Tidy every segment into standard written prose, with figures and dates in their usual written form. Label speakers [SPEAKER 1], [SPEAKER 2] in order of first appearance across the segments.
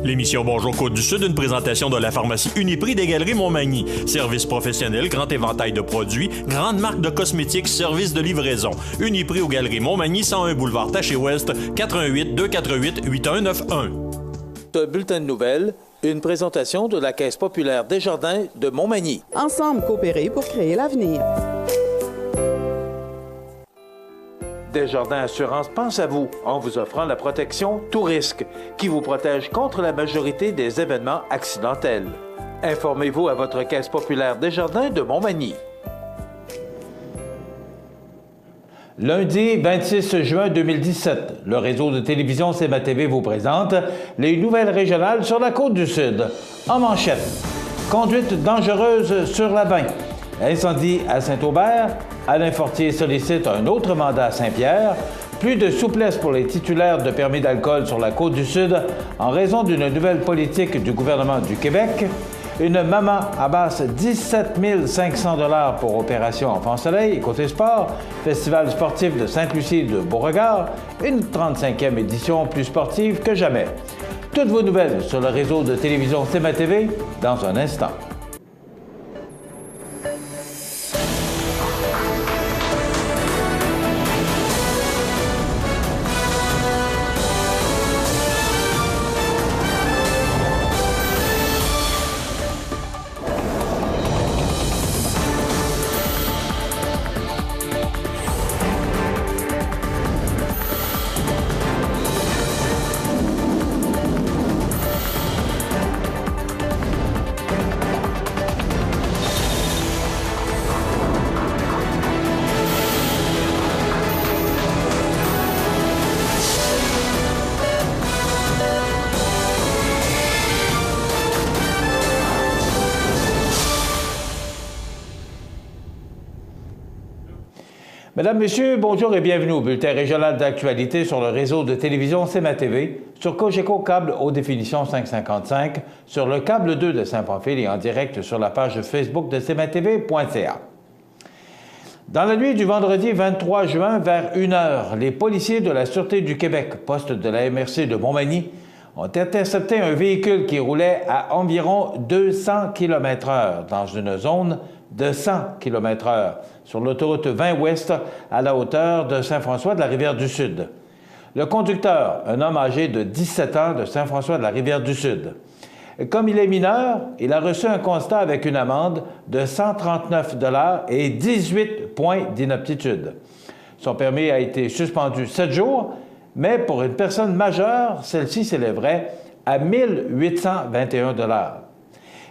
[SPEAKER 1] L'émission Bonjour Côte-du-Sud, une présentation de la pharmacie Uniprix des Galeries Montmagny. Service professionnel, grand éventail de produits, grande marque de cosmétiques, service de livraison. Uniprix aux Galeries Montmagny, 101 boulevard Taché-Ouest, 88 248 8191.
[SPEAKER 2] Un bulletin de nouvelles, une présentation de la Caisse populaire Desjardins de Montmagny.
[SPEAKER 3] Ensemble coopérer pour créer l'avenir.
[SPEAKER 2] Desjardins Assurance pense à vous en vous offrant la protection Tout risque, qui vous protège contre la majorité des événements accidentels. Informez-vous à votre Caisse populaire Desjardins de Montmagny. Lundi 26 juin 2017, le réseau de télévision CMA-TV vous présente les nouvelles régionales sur la Côte-du-Sud. En manchette, conduite dangereuse sur la 20. Incendie à Saint-Aubert. Alain Fortier sollicite un autre mandat à Saint-Pierre. Plus de souplesse pour les titulaires de permis d'alcool sur la Côte-du-Sud en raison d'une nouvelle politique du gouvernement du Québec. Une maman amasse 17 500 $ pour Opération Enfant Soleil. Côté sport, Festival sportif de Sainte-Lucie de Beauregard. Une 35e édition plus sportive que jamais. Toutes vos nouvelles sur le réseau de télévision CMA-TV dans un instant. Mesdames, Messieurs, bonjour et bienvenue au bulletin régional d'actualité sur le réseau de télévision CMA-TV, sur Cogeco Câble haute définition 555, sur le câble 2 de Saint-Pamphile et en direct sur la page Facebook de cmatv.ca. Dans la nuit du vendredi 23 juin, vers 1h, les policiers de la Sûreté du Québec, poste de la MRC de Montmagny, ont intercepté un véhicule qui roulait à environ 200 km/h dans une zone de 100 km/h sur l'autoroute 20 Ouest à la hauteur de Saint-François de la Rivière-du-Sud. Le conducteur, un homme âgé de 17 ans de Saint-François de la Rivière-du-Sud. Comme il est mineur, il a reçu un constat avec une amende de 139 $ et 18 points d'inaptitude. Son permis a été suspendu 7 jours, mais pour une personne majeure, celle-ci s'élèverait à 1 821 $.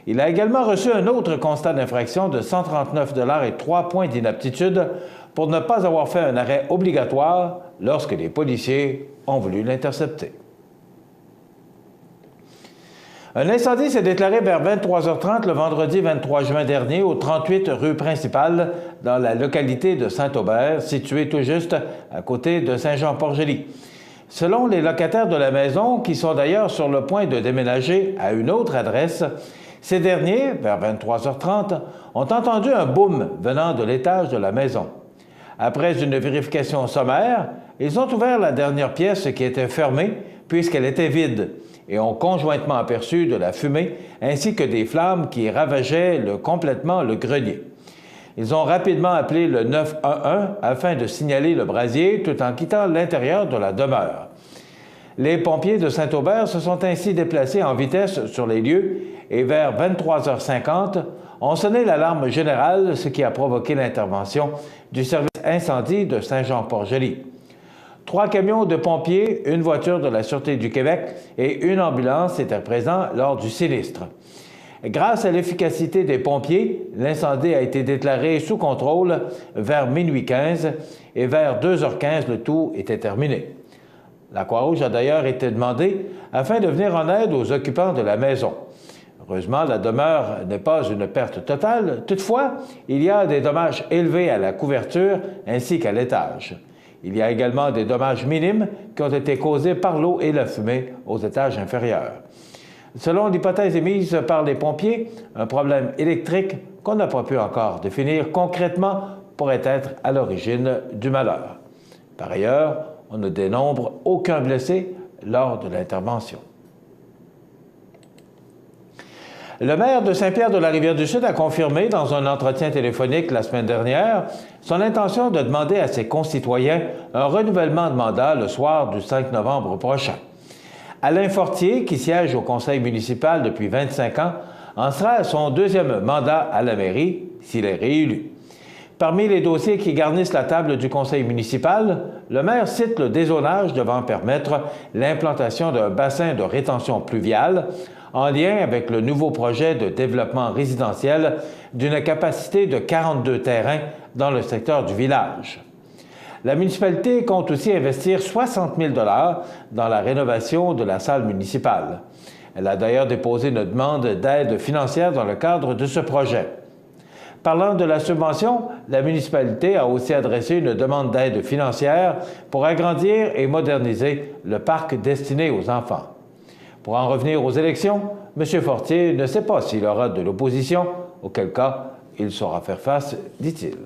[SPEAKER 2] Il a également reçu un autre constat d'infraction de 139 $ et 3 points d'inaptitude pour ne pas avoir fait un arrêt obligatoire lorsque les policiers ont voulu l'intercepter. Un incendie s'est déclaré vers 23h30 le vendredi 23 juin dernier au 38 rue principale dans la localité de Saint-Aubert, située tout juste à côté de Saint-Jean-Port-Joli. Selon les locataires de la maison, qui sont d'ailleurs sur le point de déménager à une autre adresse, ces derniers, vers 23h30, ont entendu un boom venant de l'étage de la maison. Après une vérification sommaire, ils ont ouvert la dernière pièce qui était fermée puisqu'elle était vide et ont conjointement aperçu de la fumée ainsi que des flammes qui ravageaient complètement le grenier. Ils ont rapidement appelé le 911 afin de signaler le brasier tout en quittant l'intérieur de la demeure. Les pompiers de Saint-Aubert se sont ainsi déplacés en vitesse sur les lieux et vers 23h50 ont sonné l'alarme générale, ce qui a provoqué l'intervention du service incendie de Saint-Jean-Port-Joli. 3 camions de pompiers, une voiture de la Sûreté du Québec et une ambulance étaient présents lors du sinistre. Grâce à l'efficacité des pompiers, l'incendie a été déclaré sous contrôle vers minuit 15 et vers 2h15, le tout était terminé. La Croix-Rouge a d'ailleurs été demandée afin de venir en aide aux occupants de la maison. Heureusement, la demeure n'est pas une perte totale. Toutefois, il y a des dommages élevés à la couverture ainsi qu'à l'étage. Il y a également des dommages minimes qui ont été causés par l'eau et la fumée aux étages inférieurs. Selon l'hypothèse émise par les pompiers, un problème électrique qu'on n'a pas pu encore définir concrètement pourrait être à l'origine du malheur. Par ailleurs, on ne dénombre aucun blessé lors de l'intervention. Le maire de Saint-Pierre-de-la-Rivière-du-Sud a confirmé dans un entretien téléphonique la semaine dernière son intention de demander à ses concitoyens un renouvellement de mandat le soir du 5 novembre prochain. Alain Fortier, qui siège au conseil municipal depuis 25 ans, en sera à son deuxième mandat à la mairie s'il est réélu. Parmi les dossiers qui garnissent la table du conseil municipal, le maire cite le dézonage devant permettre l'implantation d'un bassin de rétention pluviale en lien avec le nouveau projet de développement résidentiel d'une capacité de 42 terrains dans le secteur du village. La municipalité compte aussi investir 60 000 $ dans la rénovation de la salle municipale. Elle a d'ailleurs déposé une demande d'aide financière dans le cadre de ce projet. Parlant de la subvention, la municipalité a aussi adressé une demande d'aide financière pour agrandir et moderniser le parc destiné aux enfants. Pour en revenir aux élections, M. Fortier ne sait pas s'il aura de l'opposition, auquel cas il saura faire face, dit-il.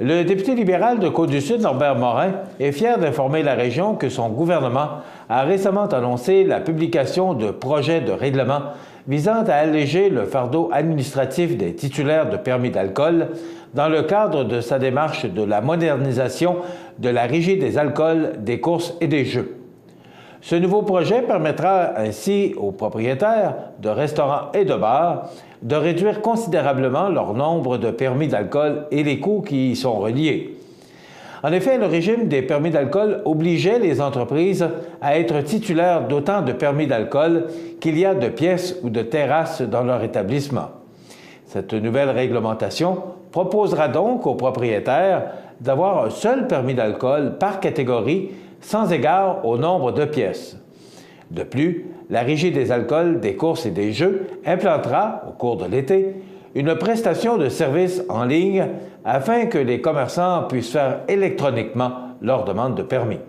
[SPEAKER 2] Le député libéral de Côte-du-Sud, Norbert Morin, est fier d'informer la région que son gouvernement a récemment annoncé la publication de projets de règlement visant à alléger le fardeau administratif des titulaires de permis d'alcool dans le cadre de sa démarche de la modernisation de la Régie des alcools, des courses et des jeux. Ce nouveau projet permettra ainsi aux propriétaires de restaurants et de bars de réduire considérablement leur nombre de permis d'alcool et les coûts qui y sont reliés. En effet, le régime des permis d'alcool obligeait les entreprises à être titulaires d'autant de permis d'alcool qu'il y a de pièces ou de terrasses dans leur établissement. Cette nouvelle réglementation proposera donc aux propriétaires d'avoir un seul permis d'alcool par catégorie sans égard au nombre de pièces. De plus, la Régie des alcools, des courses et des jeux implantera, au cours de l'été, une prestation de services en ligne afin que les commerçants puissent faire électroniquement leur demande de permis.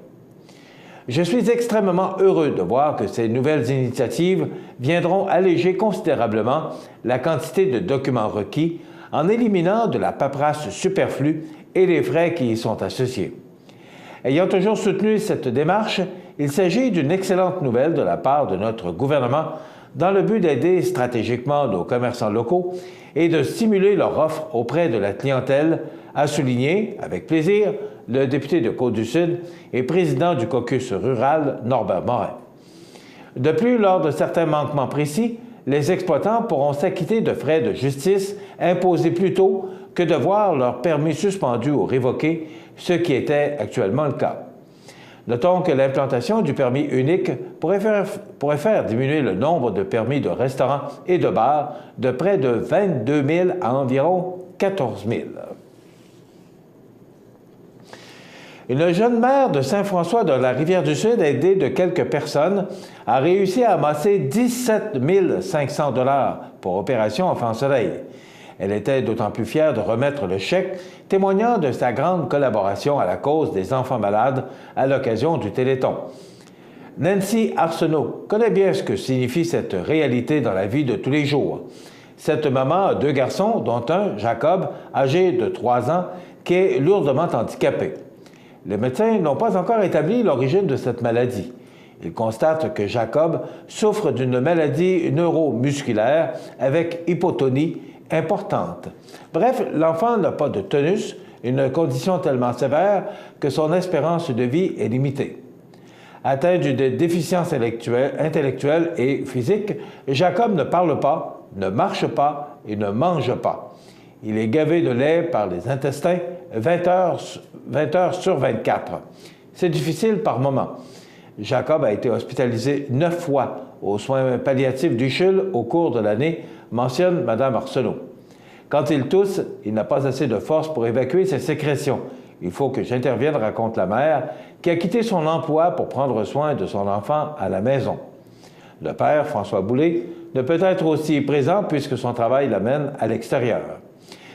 [SPEAKER 2] Je suis extrêmement heureux de voir que ces nouvelles initiatives viendront alléger considérablement la quantité de documents requis en éliminant de la paperasse superflue et les frais qui y sont associés. Ayant toujours soutenu cette démarche, il s'agit d'une excellente nouvelle de la part de notre gouvernement dans le but d'aider stratégiquement nos commerçants locaux et de stimuler leur offre auprès de la clientèle, a souligné, avec plaisir, le député de Côte-du-Sud et président du caucus rural, Norbert Morin. De plus, lors de certains manquements précis, les exploitants pourront s'acquitter de frais de justice imposés plus tôt que de voir leur permis suspendu ou révoqué, ce qui était actuellement le cas. Notons que l'implantation du permis unique pourrait faire diminuer le nombre de permis de restaurants et de bars de près de 22 000 à environ 14 000. Une jeune mère de Saint-François de la Rivière-du-Sud, aidée de quelques personnes, a réussi à amasser 17 500 $ pour Opération Enfant Soleil. Elle était d'autant plus fière de remettre le chèque, témoignant de sa grande collaboration à la cause des enfants malades à l'occasion du Téléthon. Nancy Arsenault connaît bien ce que signifie cette réalité dans la vie de tous les jours. Cette maman a 2 garçons, dont un, Jacob, âgé de 3 ans, qui est lourdement handicapé. Les médecins n'ont pas encore établi l'origine de cette maladie. Ils constatent que Jacob souffre d'une maladie neuromusculaire avec hypotonie importante. Bref, l'enfant n'a pas de tonus, une condition tellement sévère que son espérance de vie est limitée. Atteint d'une déficience intellectuelle et physique, Jacob ne parle pas, ne marche pas et ne mange pas. Il est gavé de lait par les intestins 20 heures sur 24. C'est difficile par moments. Jacob a été hospitalisé 9 fois aux soins palliatifs du CHUL au cours de l'année, mentionne Mme Arsenault. Quand il tousse, il n'a pas assez de force pour évacuer ses sécrétions. Il faut que j'intervienne, raconte la mère, qui a quitté son emploi pour prendre soin de son enfant à la maison. Le père, François Boulay, ne peut être aussi présent puisque son travail l'amène à l'extérieur.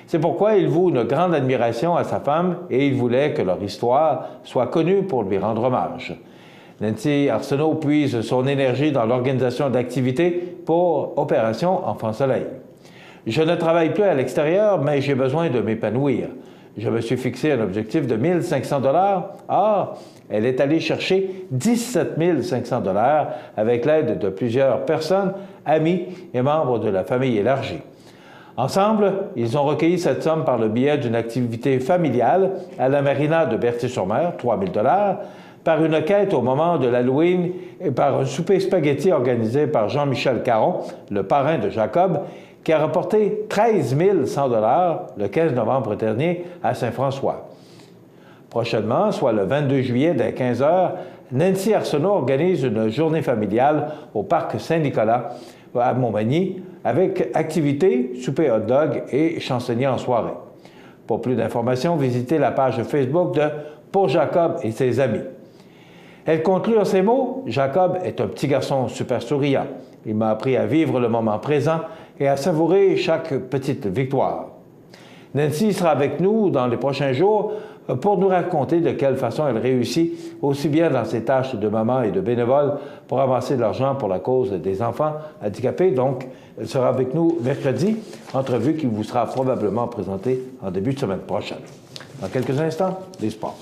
[SPEAKER 2] C'est pourquoi il voue une grande admiration à sa femme et il voulait que leur histoire soit connue pour lui rendre hommage. Nancy Arsenault puise son énergie dans l'organisation d'activités pour Opération Enfant Soleil. Je ne travaille plus à l'extérieur, mais j'ai besoin de m'épanouir. Je me suis fixé un objectif de 1 500 $. Ah, elle est allée chercher 17 500 $ avec l'aide de plusieurs personnes, amis et membres de la famille élargie. Ensemble, ils ont recueilli cette somme par le biais d'une activité familiale à la marina de Berthier-sur-Mer, 3 000 $, par une quête au moment de l'Halloween et par un souper spaghetti organisé par Jean-Michel Caron, le parrain de Jacob, qui a rapporté 13 100 $ le 15 novembre dernier à Saint-François. Prochainement, soit le 22 juillet dès 15 h, Nancy Arsenault organise une journée familiale au parc Saint-Nicolas à Montmagny avec activités, souper hot dog et chansonnier en soirée. Pour plus d'informations, visitez la page Facebook de Pour Jacob et ses amis. Elle conclut en ces mots: « Jacob est un petit garçon super souriant. Il m'a appris à vivre le moment présent et à savourer chaque petite victoire. » Nancy sera avec nous dans les prochains jours pour nous raconter de quelle façon elle réussit aussi bien dans ses tâches de maman et de bénévole pour amasser de l'argent pour la cause des enfants handicapés. Donc, elle sera avec nous mercredi, entrevue qui vous sera probablement présentée en début de semaine prochaine. Dans quelques instants, les sports.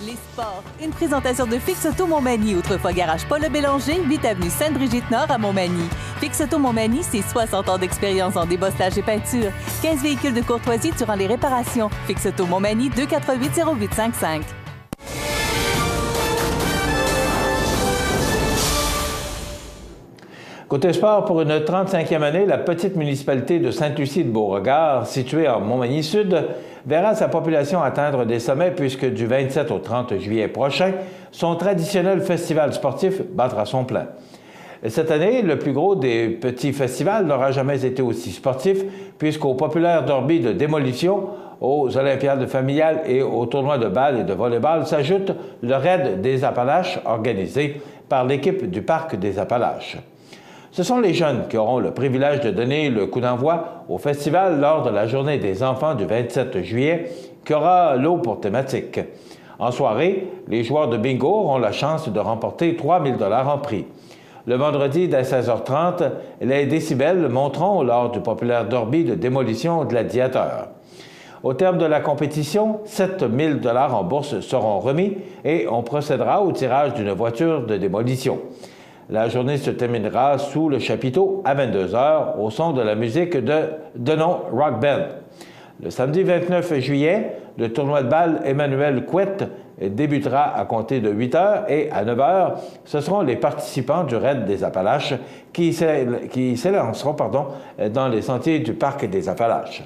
[SPEAKER 4] Les sports. Une présentation de Fix Auto Montmagny, autrefois garage Paul Bélanger, 8 avenue Sainte-Brigitte-Nord à Montmagny. Fix Auto Montmagny, c'est 60 ans d'expérience en débosselage et peinture. 15 véhicules de courtoisie durant les réparations. Fix Auto Montmagny, 248-0855.
[SPEAKER 2] Côté sport, pour une 35e année, la petite municipalité de Sainte-Lucie-de-Beauregard, située en Montmagny-Sud, verra sa population atteindre des sommets puisque du 27 au 30 juillet prochain, son traditionnel festival sportif battra son plein. Cette année, le plus gros des petits festivals n'aura jamais été aussi sportif puisqu'au populaire derby de démolition, aux Olympiades familiales et aux tournois de balle et de volleyball s'ajoute le Raid des Appalaches organisé par l'équipe du Parc des Appalaches. Ce sont les jeunes qui auront le privilège de donner le coup d'envoi au festival lors de la Journée des enfants du 27 juillet, qui aura l'eau pour thématique. En soirée, les joueurs de bingo auront la chance de remporter 3 000 $ en prix. Le vendredi, dès 16h30, les décibels monteront lors du populaire derby de démolition gladiateur. Au terme de la compétition, 7 000 $ en bourse seront remis et on procédera au tirage d'une voiture de démolition. La journée se terminera sous le chapiteau à 22 h au son de la musique de Denon Rock Band. Le samedi 29 juillet, le tournoi de balle Emmanuel Couette débutera à compter de 8 h et à 9 h, ce seront les participants du Raid des Appalaches qui s'élanceront dans les sentiers du Parc des Appalaches.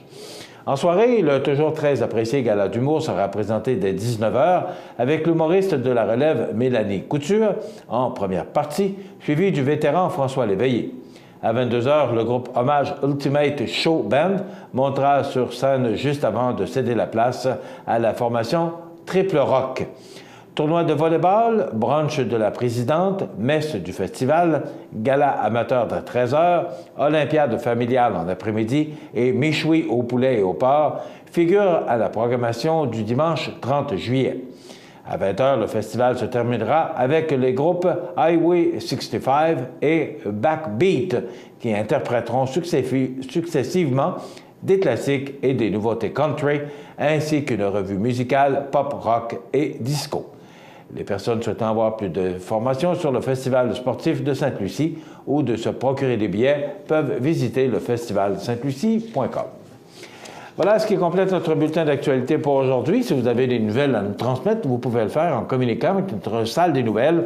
[SPEAKER 2] En soirée, le toujours très apprécié gala d'humour sera présenté dès 19 h avec l'humoriste de la relève Mélanie Couture en première partie, suivi du vétéran François Léveillé. À 22 h, le groupe Hommage Ultimate Show Band montera sur scène juste avant de céder la place à la formation Triple Rock. Tournoi de volleyball, brunch de la présidente, messe du festival, gala amateur de 13 h, olympiade familiale en après-midi et méchoui au poulet et au porc figurent à la programmation du dimanche 30 juillet. À 20 h, le festival se terminera avec les groupes Highway 65 et Backbeat qui interpréteront successivement des classiques et des nouveautés country, ainsi qu'une revue musicale pop, rock et disco. Les personnes souhaitant avoir plus d'informations sur le Festival sportif de Sainte-Lucie ou de se procurer des billets peuvent visiter le festivalsaintlucie.com. Voilà ce qui complète notre bulletin d'actualité pour aujourd'hui. Si vous avez des nouvelles à nous transmettre, vous pouvez le faire en communiquant avec notre salle des nouvelles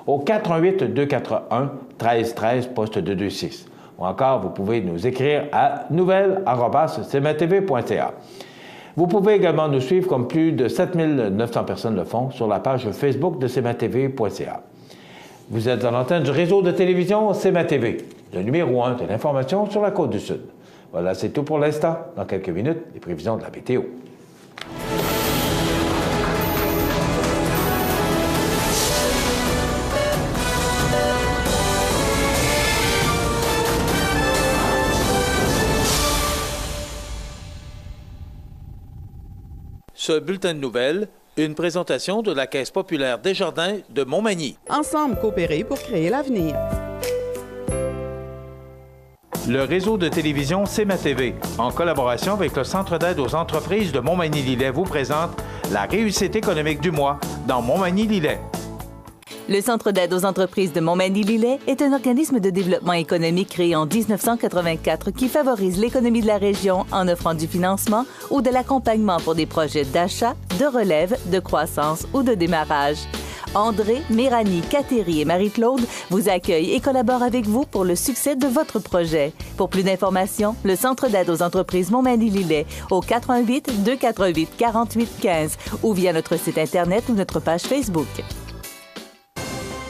[SPEAKER 2] au 418-241-1313, poste 226. Ou encore, vous pouvez nous écrire à nouvelles@cmatv.ca. Vous pouvez également nous suivre, comme plus de 7 900 personnes le font, sur la page Facebook de cmatv.ca. Vous êtes à l'antenne du réseau de télévision CMA-TV, le numéro 1 de l'information sur la Côte-du-Sud. Voilà, c'est tout pour l'instant. Dans quelques minutes, les prévisions de la météo. Ce bulletin de nouvelles, une présentation de la Caisse populaire Desjardins de Montmagny.
[SPEAKER 3] Ensemble coopérer pour créer l'avenir.
[SPEAKER 2] Le réseau de télévision CMA-TV, en collaboration avec le Centre d'aide aux entreprises de Montmagny-Lillet, vous présente la réussite économique du mois dans Montmagny-Lillet.
[SPEAKER 4] Le Centre d'aide aux entreprises de Montmagny-Lillet est un organisme de développement économique créé en 1984 qui favorise l'économie de la région en offrant du financement ou de l'accompagnement pour des projets d'achat, de relève, de croissance ou de démarrage. André, Méranie, Cathérie et Marie-Claude vous accueillent et collaborent avec vous pour le succès de votre projet. Pour plus d'informations, le Centre d'aide aux entreprises Montmagny-Lillet au 88 248 48 15 ou via notre site Internet ou notre page Facebook.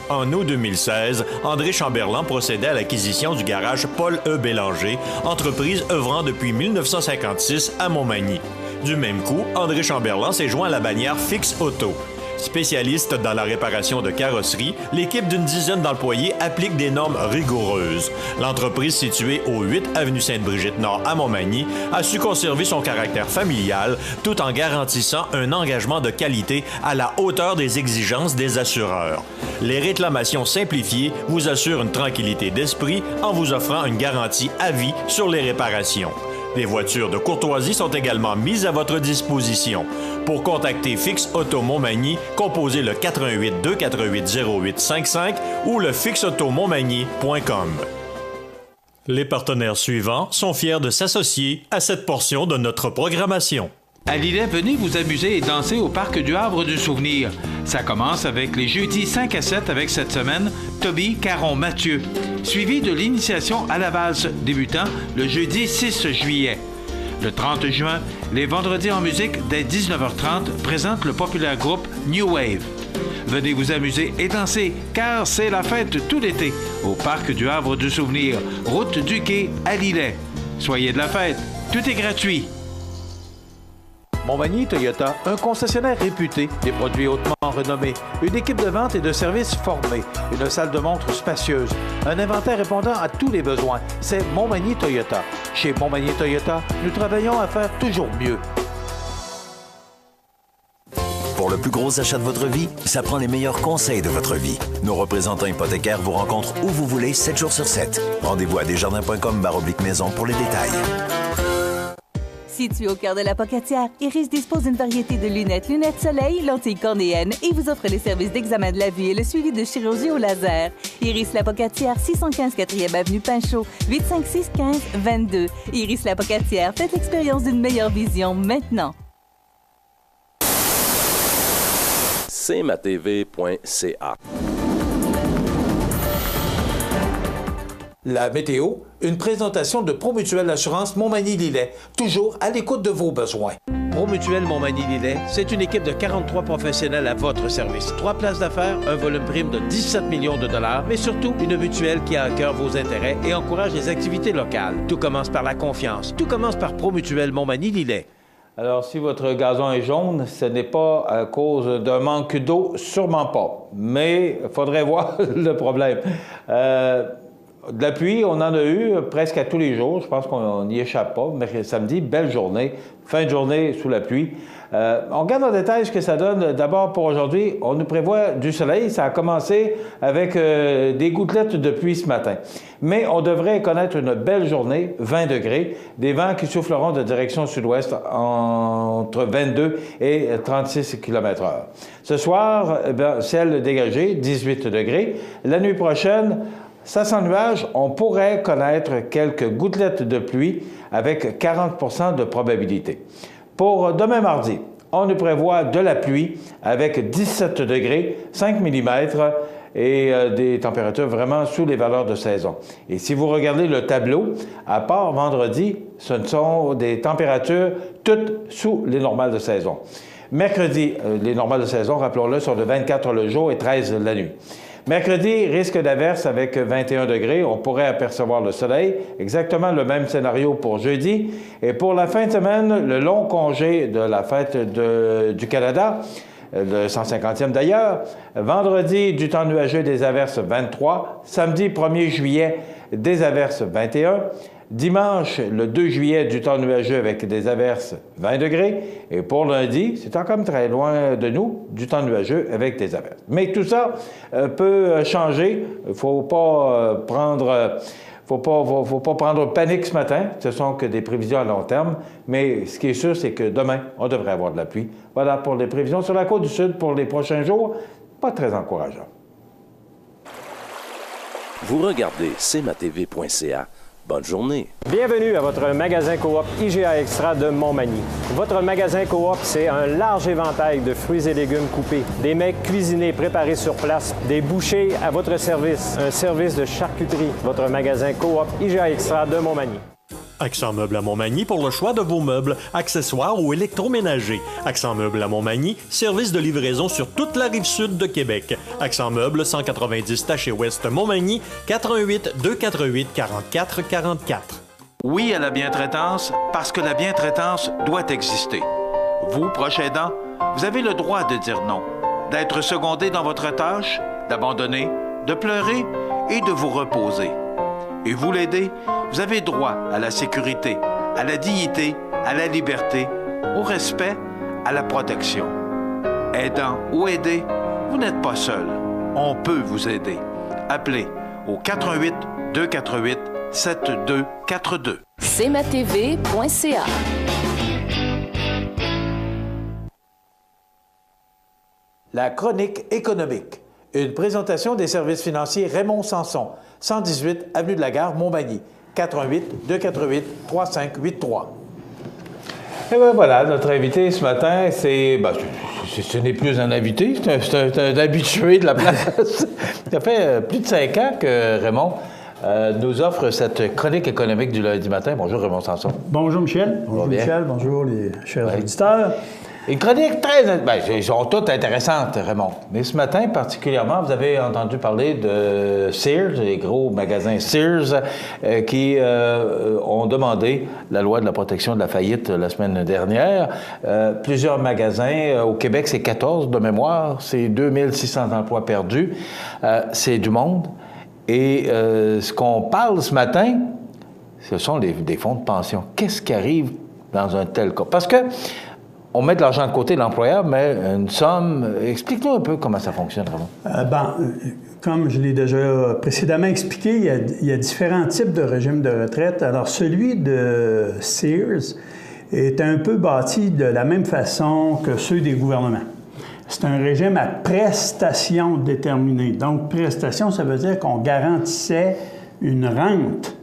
[SPEAKER 1] En août 2016, André Chamberlain procédait à l'acquisition du garage Paul E. Bélanger, entreprise œuvrant depuis 1956 à Montmagny. Du même coup, André Chamberlain s'est joint à la bannière Fix Auto. Spécialiste dans la réparation de carrosseries, l'équipe d'une dizaine d'employés applique des normes rigoureuses. L'entreprise située au 8 avenue Sainte-Brigitte-Nord à Montmagny a su conserver son caractère familial tout en garantissant un engagement de qualité à la hauteur des exigences des assureurs. Les réclamations simplifiées vous assurent une tranquillité d'esprit en vous offrant une garantie à vie sur les réparations. Des voitures de courtoisie sont également mises à votre disposition. Pour contacter Fix Auto Montmagny, composez le 88 248 0855 ou le fixautomontmagny.com. Les partenaires suivants sont fiers de s'associer à cette portion de notre programmation.
[SPEAKER 5] À Lillet, venez vous amuser et danser au Parc du Havre du Souvenir. Ça commence avec les jeudis 5 à 7 avec cette semaine Toby Caron Mathieu, suivi de l'initiation à la valse débutant le jeudi 6 juillet. Le 30 juin, les vendredis en musique dès 19h30 présentent le populaire groupe New Wave. Venez vous amuser et danser, car c'est la fête tout l'été au Parc du Havre du Souvenir, route du Quai à Lillet. Soyez de la fête, tout est gratuit.
[SPEAKER 2] Montmagny Toyota, un concessionnaire réputé, des produits hautement renommés, une équipe de vente et de services formée, une salle de montre spacieuse, un inventaire répondant à tous les besoins. C'est Montmagny Toyota. Chez Montmagny Toyota, nous travaillons à faire toujours mieux.
[SPEAKER 6] Pour le plus gros achat de votre vie, ça prend les meilleurs conseils de votre vie. Nos représentants hypothécaires vous rencontrent où vous voulez, 7 jours sur 7. Rendez-vous à desjardins.com/maison pour les détails.
[SPEAKER 4] Situé au cœur de la Pocatière, Iris dispose d'une variété de lunettes soleil, lentilles cornéennes et vous offre les services d'examen de la vue et le suivi de chirurgie au laser. Iris la Pocatière, 615 4e avenue Pinchot, 856 15 22. Iris la Pocatière, faites l'expérience d'une meilleure vision maintenant.
[SPEAKER 7] cmatv.ca.
[SPEAKER 2] La météo, une présentation de Promutuelle Assurance Montmagny-Lillet, toujours à l'écoute de vos besoins. Promutuelle Montmagny-Lillet, c'est une équipe de 43 professionnels à votre service. 3 places d'affaires, un volume prime de 17 millions de dollars, mais surtout une mutuelle qui a à cœur vos intérêts et encourage les activités locales. Tout commence par la confiance. Tout commence par Promutuelle Montmagny-Lillet. Alors, si votre gazon est jaune, ce n'est pas à cause d'un manque d'eau, sûrement pas. Mais il faudrait voir le problème. De la pluie, on en a eu presque à tous les jours. Je pense qu'on n'y échappe pas. Mais samedi, belle journée. Fin de journée sous la pluie. On regarde en détail ce que ça donne. D'abord, pour aujourd'hui, on nous prévoit du soleil. Ça a commencé avec des gouttelettes de pluie ce matin. Mais on devrait connaître une belle journée, 20 degrés. Des vents qui souffleront de direction sud-ouest entre 22 et 36 km/h. Ce soir, ciel dégagé, 18 degrés. La nuit prochaine, ça sans nuage, on pourrait connaître quelques gouttelettes de pluie avec 40 % de probabilité. Pour demain mardi, on nous prévoit de la pluie avec 17 degrés, 5 mm et des températures vraiment sous les valeurs de saison. Et si vous regardez le tableau, à part vendredi, ce sont des températures toutes sous les normales de saison. Mercredi, les normales de saison, rappelons-le, sont de 24 le jour et 13 la nuit. Mercredi, risque d'averse avec 21 degrés. On pourrait apercevoir le soleil. Exactement le même scénario pour jeudi. Et pour la fin de semaine, le long congé de la fête du Canada, le 150e d'ailleurs. Vendredi, du temps nuageux, des averses 23. Samedi, 1er juillet, des averses 21. Dimanche, le 2 juillet, du temps nuageux avec des averses 20 degrés. Et pour lundi, c'est encore très loin de nous, du temps nuageux avec des averses. Mais tout ça peut changer. Il ne faut pas prendre panique ce matin. Ce sont que des prévisions à long terme. Mais ce qui est sûr, c'est que demain, on devrait avoir de la pluie. Voilà pour les prévisions sur la côte du Sud pour les prochains jours. Pas très encourageant.
[SPEAKER 7] Vous regardez cmatv.ca. Bonne journée.
[SPEAKER 8] Bienvenue à votre magasin Coop IGA Extra de Montmagny. Votre magasin Coop, c'est un large éventail de fruits et légumes coupés, des mets cuisinés préparés sur place, des bouchées à votre service, un service de charcuterie. Votre magasin Coop IGA Extra de Montmagny.
[SPEAKER 1] Accent Meubles à Montmagny pour le choix de vos meubles, accessoires ou électroménagers. Accent Meubles à Montmagny, service de livraison sur toute la rive sud de Québec. Accent Meubles, 190 Taché Ouest Montmagny, 418 248 44 44.
[SPEAKER 5] Oui à la bientraitance, parce que la bientraitance doit exister. Vous, proche aidant, vous avez le droit de dire non, d'être secondé dans votre tâche, d'abandonner, de pleurer et de vous reposer. Et vous l'aider, vous avez droit à la sécurité, à la dignité, à la liberté, au respect, à la protection. Aidant ou aidé, vous n'êtes pas seul. On peut vous aider. Appelez au 418 248 7242.
[SPEAKER 9] cmatv.ca.
[SPEAKER 2] La chronique économique. Une présentation des services financiers Raymond Sanson, 118 Avenue de la Gare, Montmagny, 418-248-3583. Et bien voilà, notre invité ce matin, ce n'est plus un invité, c'est un habitué de la place. Ça fait plus de 5 ans que Raymond nous offre cette chronique économique du lundi matin. Bonjour Raymond Sanson.
[SPEAKER 10] Bonjour Michel. Bonjour Michel, bonjour les chers auditeurs.
[SPEAKER 2] Une chronique ils sont toutes intéressantes, Raymond. Mais ce matin, particulièrement, vous avez entendu parler de Sears, les gros magasins Sears, qui ont demandé la loi de la protection de la faillite la semaine dernière. Plusieurs magasins, au Québec, c'est 14 de mémoire, c'est 2600 emplois perdus. C'est du monde. Et ce qu'on parle ce matin, ce sont des fonds de pension. Qu'est-ce qui arrive dans un tel cas? Parce que on met de l'argent de côté, l'employeur met une somme. Explique-nous un peu comment ça fonctionne, vraiment.
[SPEAKER 10] Comme je l'ai déjà précédemment expliqué, il y a différents types de régimes de retraite. Alors, celui de Sears est un peu bâti de la même façon que ceux des gouvernements. C'est un régime à prestations déterminées. Donc, prestation, ça veut dire qu'on garantissait une rente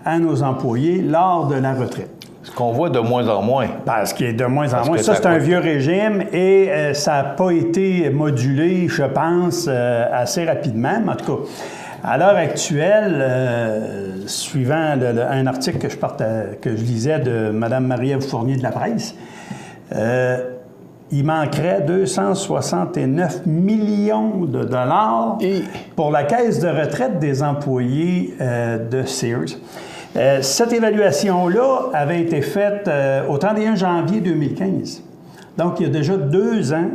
[SPEAKER 10] à nos employés lors de la retraite.
[SPEAKER 2] Ce qu'on voit de moins en moins.
[SPEAKER 10] Parce qu'il est de moins en moins. Ça, c'est un vieux régime et ça n'a pas été modulé, je pense, assez rapidement. Mais en tout cas, à l'heure actuelle, suivant un article que je lisais de Mme Marie-Ève Fournier de la Presse, il manquerait 269 millions de dollars pour la caisse de retraite des employés de Sears. Cette évaluation-là avait été faite au 31 janvier 2015. Donc, il y a déjà 2 ans.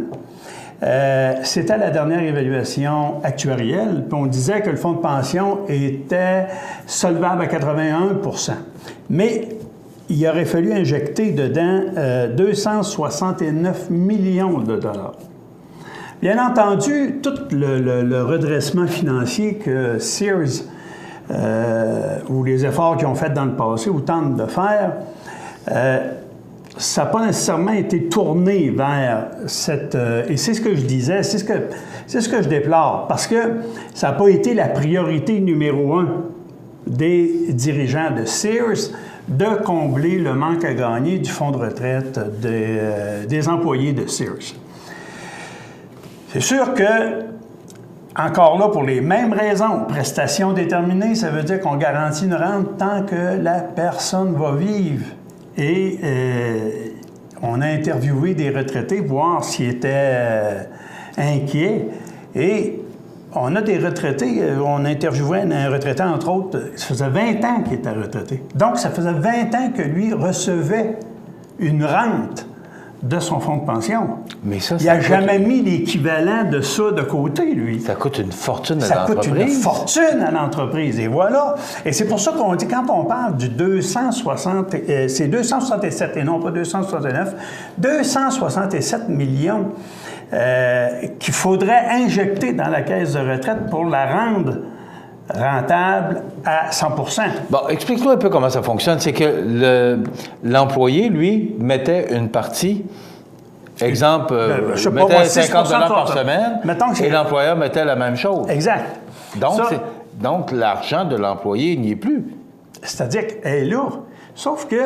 [SPEAKER 10] C'était la dernière évaluation actuarielle. Puis on disait que le fonds de pension était solvable à 81 %. Mais il aurait fallu injecter dedans 269 millions de dollars. Bien entendu, tout le redressement financier que Sears ou les efforts qu'ils ont faits dans le passé ou tentent de faire, ça n'a pas nécessairement été tourné vers cette... et c'est ce que je disais, c'est ce que je déplore, parce que ça n'a pas été la priorité numéro 1 des dirigeants de Sears de combler le manque à gagner du fonds de retraite des employés de Sears. C'est sûr que encore là, pour les mêmes raisons, prestations déterminées, ça veut dire qu'on garantit une rente tant que la personne va vivre. Et on a interviewé des retraités, voir s'ils étaient inquiets. Et on a des retraités, on interviewait un retraité, entre autres, ça faisait 20 ans qu'il était retraité. Donc, ça faisait 20 ans que lui recevait une rente de son fonds de pension. Mais ça, il n'a jamais mis l'équivalent de ça de côté, lui.
[SPEAKER 2] Ça coûte une fortune à l'entreprise.
[SPEAKER 10] Ça coûte une fortune à l'entreprise, et voilà. Et c'est pour ça qu'on dit, quand on parle du 260... c'est 267 et non pas 269, 267 millions qu'il faudrait injecter dans la caisse de retraite pour la rendre rentable à 100 %.
[SPEAKER 2] Bon, explique-nous un peu comment ça fonctionne. C'est que l'employé, lui, mettait une partie, exemple, mettait 50 $ par semaine, et l'employeur mettait la même chose.
[SPEAKER 10] Exact.
[SPEAKER 2] Donc, Donc, l'argent de l'employé n'y est plus.
[SPEAKER 10] C'est-à-dire qu'elle est là. Sauf que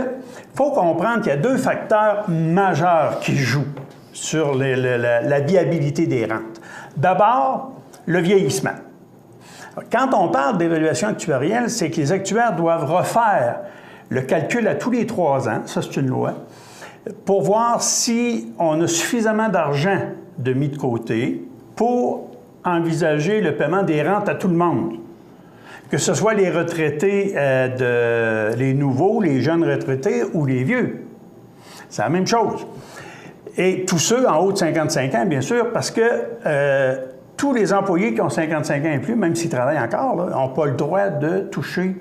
[SPEAKER 10] faut comprendre qu'il y a 2 facteurs majeurs qui jouent sur la viabilité des rentes. D'abord, le vieillissement. Quand on parle d'évaluation actuarielle, c'est que les actuaires doivent refaire le calcul à tous les 3 ans, ça c'est une loi, pour voir si on a suffisamment d'argent de mis de côté pour envisager le paiement des rentes à tout le monde. Que ce soit les retraités, les nouveaux, les jeunes retraités ou les vieux. C'est la même chose. Et tous ceux en haut de 55 ans, bien sûr, parce que tous les employés qui ont 55 ans et plus, même s'ils travaillent encore, n'ont pas le droit de toucher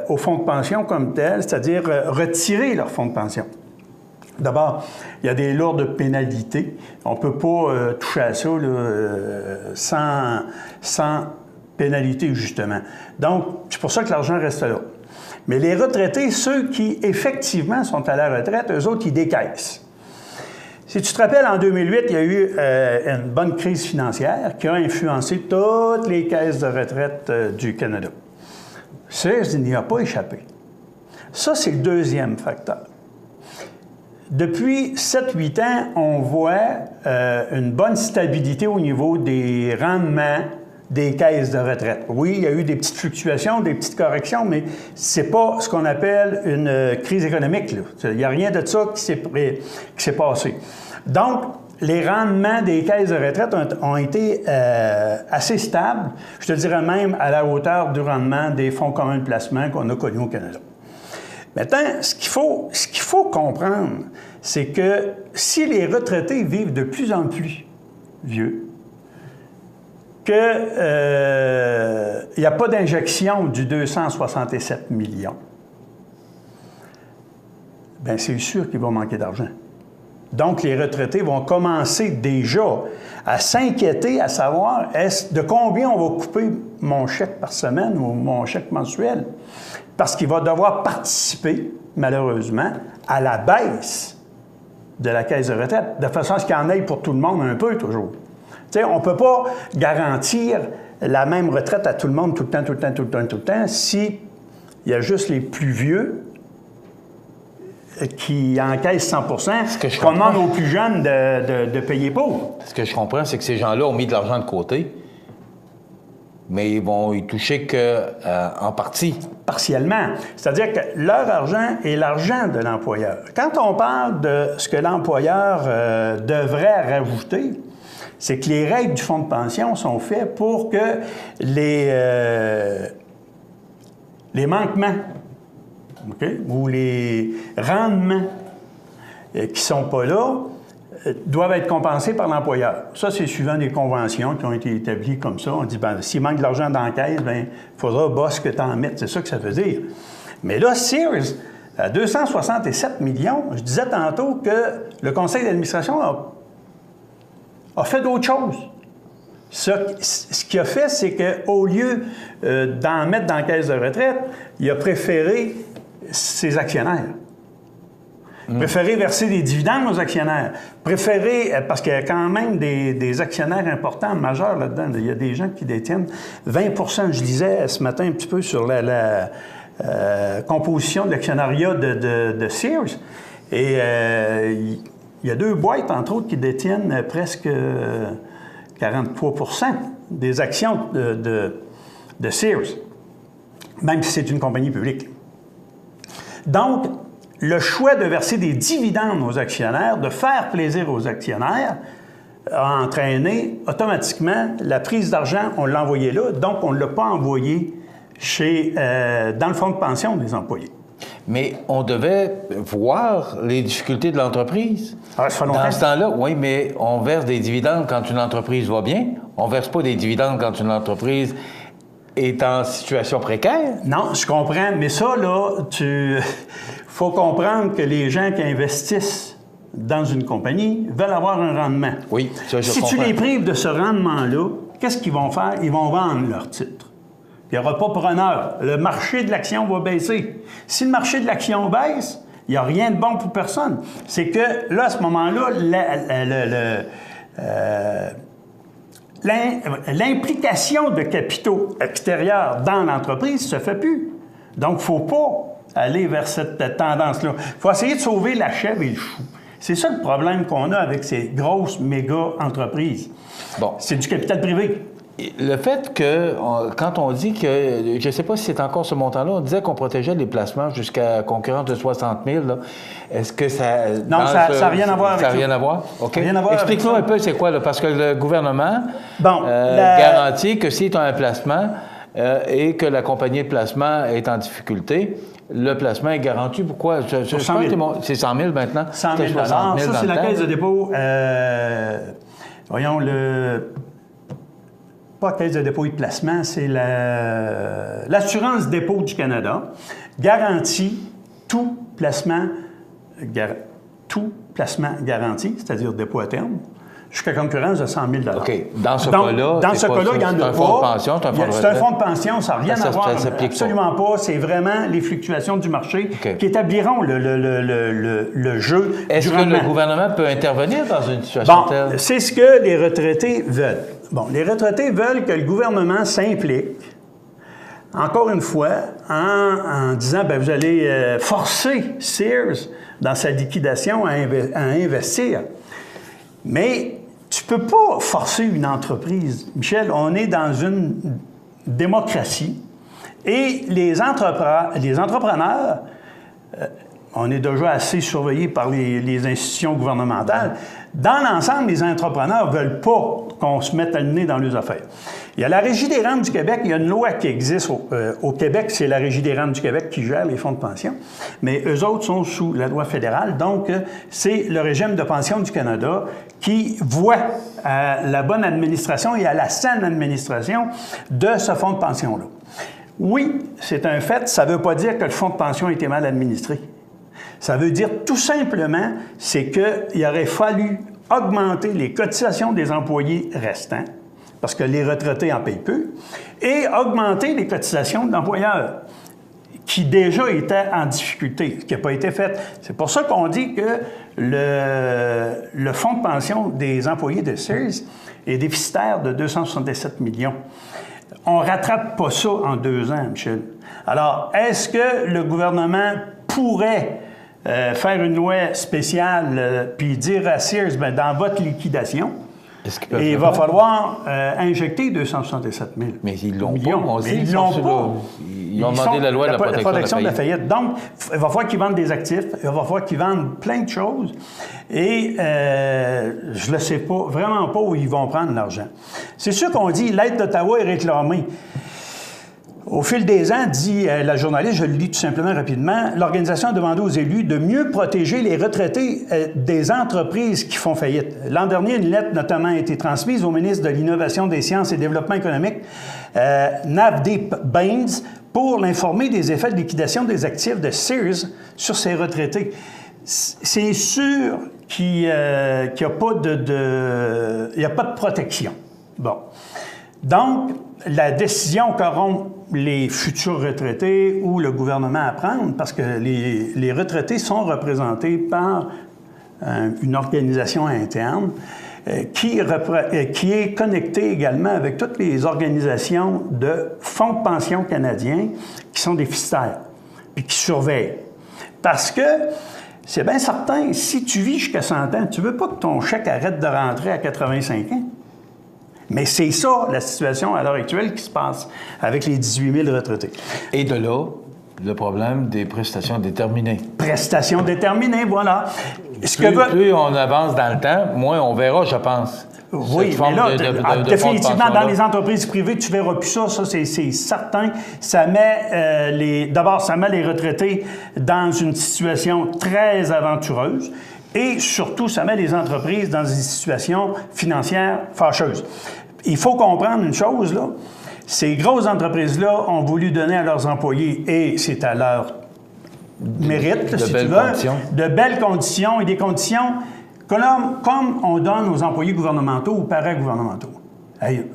[SPEAKER 10] au fonds de pension comme tel, c'est-à-dire retirer leur fonds de pension. D'abord, il y a des lourdes pénalités. On ne peut pas toucher à ça là, sans pénalité, justement. Donc, c'est pour ça que l'argent reste là. Mais les retraités, ceux qui, effectivement, sont à la retraite, eux autres, ils décaissent. Si tu te rappelles, en 2008, il y a eu une bonne crise financière qui a influencé toutes les caisses de retraite du Canada. Sears n'y a pas échappé. Ça, c'est le deuxième facteur. Depuis 7-8 ans, on voit une bonne stabilité au niveau des rendements des caisses de retraite. Oui, il y a eu des petites fluctuations, des petites corrections, mais c'est pas ce qu'on appelle une crise économique, là. Il n'y a rien de ça qui s'est passé. Donc, les rendements des caisses de retraite ont été assez stables, je te dirais même à la hauteur du rendement des fonds communs de placement qu'on a connus au Canada. Maintenant, ce qu'il faut comprendre, c'est que si les retraités vivent de plus en plus vieux, qu'il n'y a pas d'injection du 267 millions, bien, c'est sûr qu'il va manquer d'argent. Donc, les retraités vont commencer déjà à s'inquiéter, à savoir de combien on va couper mon chèque par semaine ou mon chèque mensuel. Parce qu'il va devoir participer, malheureusement, à la baisse de la caisse de retraite, de façon à ce qu'il y en ait pour tout le monde un peu, toujours. Tu sais, on ne peut pas garantir la même retraite à tout le monde tout le temps, si il y a juste les plus vieux qui encaissent 100 %, qu'on demande aux plus jeunes de payer pour.
[SPEAKER 2] Ce que je comprends, c'est que ces gens-là ont mis de l'argent de côté, mais ils vont y toucher qu'en partie.
[SPEAKER 10] Partiellement. C'est-à-dire que leur argent est l'argent de l'employeur. Quand on parle de ce que l'employeur devrait rajouter, c'est que les règles du fonds de pension sont faites pour que les manquements, okay, ou les rendements qui ne sont pas là doivent être compensés par l'employeur. Ça, c'est suivant des conventions qui ont été établies comme ça. On dit, ben, s'il manque de l'argent dans la caisse, bien, il faudra, boss, que tu en mettes. C'est ça que ça veut dire. Mais là, Sears, à 267 millions, je disais tantôt que le conseil d'administration a fait d'autres choses. Ce qu'il a fait, c'est qu'au lieu d'en mettre dans la caisse de retraite, il a préféré ses actionnaires. Préféré verser des dividendes aux actionnaires. Préféré, parce qu'il y a quand même des actionnaires importants, majeurs là-dedans. Il y a des gens qui détiennent 20 %. Je lisais ce matin un petit peu sur la composition de l'actionnariat de Sears. Et il y a 2 boîtes, entre autres, qui détiennent presque 43 % des actions de Sears, même si c'est une compagnie publique. Donc, le choix de verser des dividendes aux actionnaires, de faire plaisir aux actionnaires, a entraîné automatiquement la prise d'argent, on l'a envoyé là, donc on ne l'a pas envoyé dans le fonds de pension des employés.
[SPEAKER 2] Mais on devait voir les difficultés de l'entreprise.
[SPEAKER 10] Ah, ça fait longtemps.
[SPEAKER 2] Dans ce temps-là, oui, mais on verse des dividendes quand une entreprise va bien. On ne verse pas des dividendes quand une entreprise est en situation précaire.
[SPEAKER 10] Non, je comprends, mais ça, là, faut comprendre que les gens qui investissent dans une compagnie veulent avoir un rendement.
[SPEAKER 2] Oui, ça, je comprends.
[SPEAKER 10] Si tu les prives de ce rendement-là, qu'est-ce qu'ils vont faire? Ils vont vendre leurs titres. Il n'y aura pas preneur. Le marché de l'action va baisser. Si le marché de l'action baisse, il n'y a rien de bon pour personne. C'est que là, à ce moment-là, l'implication de capitaux extérieurs dans l'entreprise ne se fait plus. Donc, il ne faut pas aller vers cette tendance-là. Il faut essayer de sauver la chèvre et le chou. C'est ça le problème qu'on a avec ces grosses méga-entreprises.
[SPEAKER 2] Bon.
[SPEAKER 10] C'est du capital privé.
[SPEAKER 2] Le fait que, quand on dit que, je ne sais pas si c'est encore ce montant-là, on disait qu'on protégeait les placements jusqu'à concurrence de 60 000. Là. Est-ce que ça...
[SPEAKER 10] Non, ça n'a rien à voir avec ça.
[SPEAKER 2] Ça n'a rien à voir? OK.
[SPEAKER 10] Rien à voir.
[SPEAKER 2] Explique-nous un peu c'est quoi, là, parce que le gouvernement garantit que si tu as un placement et que la compagnie de placement est en difficulté, le placement est garanti. Pourquoi?
[SPEAKER 10] C'est 100 000.
[SPEAKER 2] C'est 100 000 maintenant?
[SPEAKER 10] 100 000 ça, c'est la Caisse de dépôt. Voyons, pas Caisse de dépôt et de placement, c'est l'Assurance dépôt du Canada garantit tout placement garanti, c'est-à-dire dépôt à terme, jusqu'à concurrence de 100 000 $.
[SPEAKER 2] OK. Dans ce cas-là,
[SPEAKER 10] il y en a pas.
[SPEAKER 2] C'est un fonds de pension, c'est un fonds de retraite.
[SPEAKER 10] C'est un fonds de pension, ça n'a rien à voir.
[SPEAKER 2] Ça
[SPEAKER 10] Absolument pas. C'est vraiment les fluctuations du marché qui établiront le jeu.
[SPEAKER 2] Est-ce que le gouvernement peut intervenir dans une situation telle?
[SPEAKER 10] C'est ce que les retraités veulent. Bon, les retraités veulent que le gouvernement s'implique, encore une fois, en disant, bien, vous allez forcer Sears dans sa liquidation à investir. Mais tu ne peux pas forcer une entreprise. Michel, on est dans une démocratie et les entrepreneurs, on est déjà assez surveillés par les institutions gouvernementales. Dans l'ensemble, les entrepreneurs ne veulent pas qu'on se mette à le nez dans leurs affaires. Il y a la Régie des rentes du Québec. Il y a une loi qui existe au Québec. C'est la Régie des rentes du Québec qui gère les fonds de pension. Mais eux autres sont sous la loi fédérale. Donc, c'est le régime de pension du Canada qui voit à la bonne administration et à la saine administration de ce fonds de pension-là. Oui, c'est un fait. Ça ne veut pas dire que le fonds de pension a été mal administré. Ça veut dire tout simplement, c'est qu'il aurait fallu augmenter les cotisations des employés restants, parce que les retraités en payent peu, et augmenter les cotisations de l'employeur, qui déjà étaient en difficulté, ce qui n'a pas été fait. C'est pour ça qu'on dit que le fonds de pension des employés de Sears est déficitaire de 267 millions. On ne rattrape pas ça en 2 ans, Michel. Alors, est-ce que le gouvernement pourrait faire une loi spéciale puis dire à Sears, bien, dans votre liquidation, il va falloir injecter 267 000
[SPEAKER 2] Mais ils l'ont
[SPEAKER 10] millions.
[SPEAKER 2] pas.
[SPEAKER 10] Ils l'ont pas.
[SPEAKER 2] Ils ont demandé la loi de la protection
[SPEAKER 10] de la faillite. Donc, il va falloir qu'ils vendent des actifs, il va falloir qu'ils vendent plein de choses. Et je ne sais pas, vraiment pas où ils vont prendre l'argent. C'est sûr qu'on dit l'aide d'Ottawa est réclamée. Au fil des ans, dit la journaliste, je le lis tout simplement rapidement, l'organisation a demandé aux élus de mieux protéger les retraités des entreprises qui font faillite. L'an dernier, une lettre notamment a été transmise au ministre de l'Innovation, des Sciences et du Développement économique, Navdeep Bains, pour l'informer des effets de liquidation des actifs de Sears sur ses retraités. C'est sûr qu'il n'y a pas de protection. Bon. Donc, la décision qu'auront les futurs retraités ou le gouvernement à prendre, parce que les retraités sont représentés par une organisation interne qui est connectée également avec toutes les organisations de fonds de pension canadiens qui sont déficitaires et qui surveillent. Parce que c'est bien certain, si tu vis jusqu'à 100 ans, tu ne veux pas que ton chèque arrête de rentrer à 85 ans. Mais c'est ça, la situation à l'heure actuelle qui se passe avec les 18 000 retraités.
[SPEAKER 2] Et de là, le problème des prestations déterminées.
[SPEAKER 10] Prestations déterminées, voilà.
[SPEAKER 2] Plus on avance dans le temps, moins on verra, je pense.
[SPEAKER 10] Oui, mais là, définitivement, dans les entreprises privées, tu ne verras plus ça. Ça, c'est certain. Ça met d'abord, ça met les retraités dans une situation très aventureuse. Et surtout, ça met les entreprises dans une situation financière fâcheuse. Il faut comprendre une chose, là. Ces grosses entreprises-là ont voulu donner à leurs employés, et c'est à leur mérite, si tu veux, de belles conditions et des conditions comme on donne aux employés gouvernementaux ou paragouvernementaux. Hey,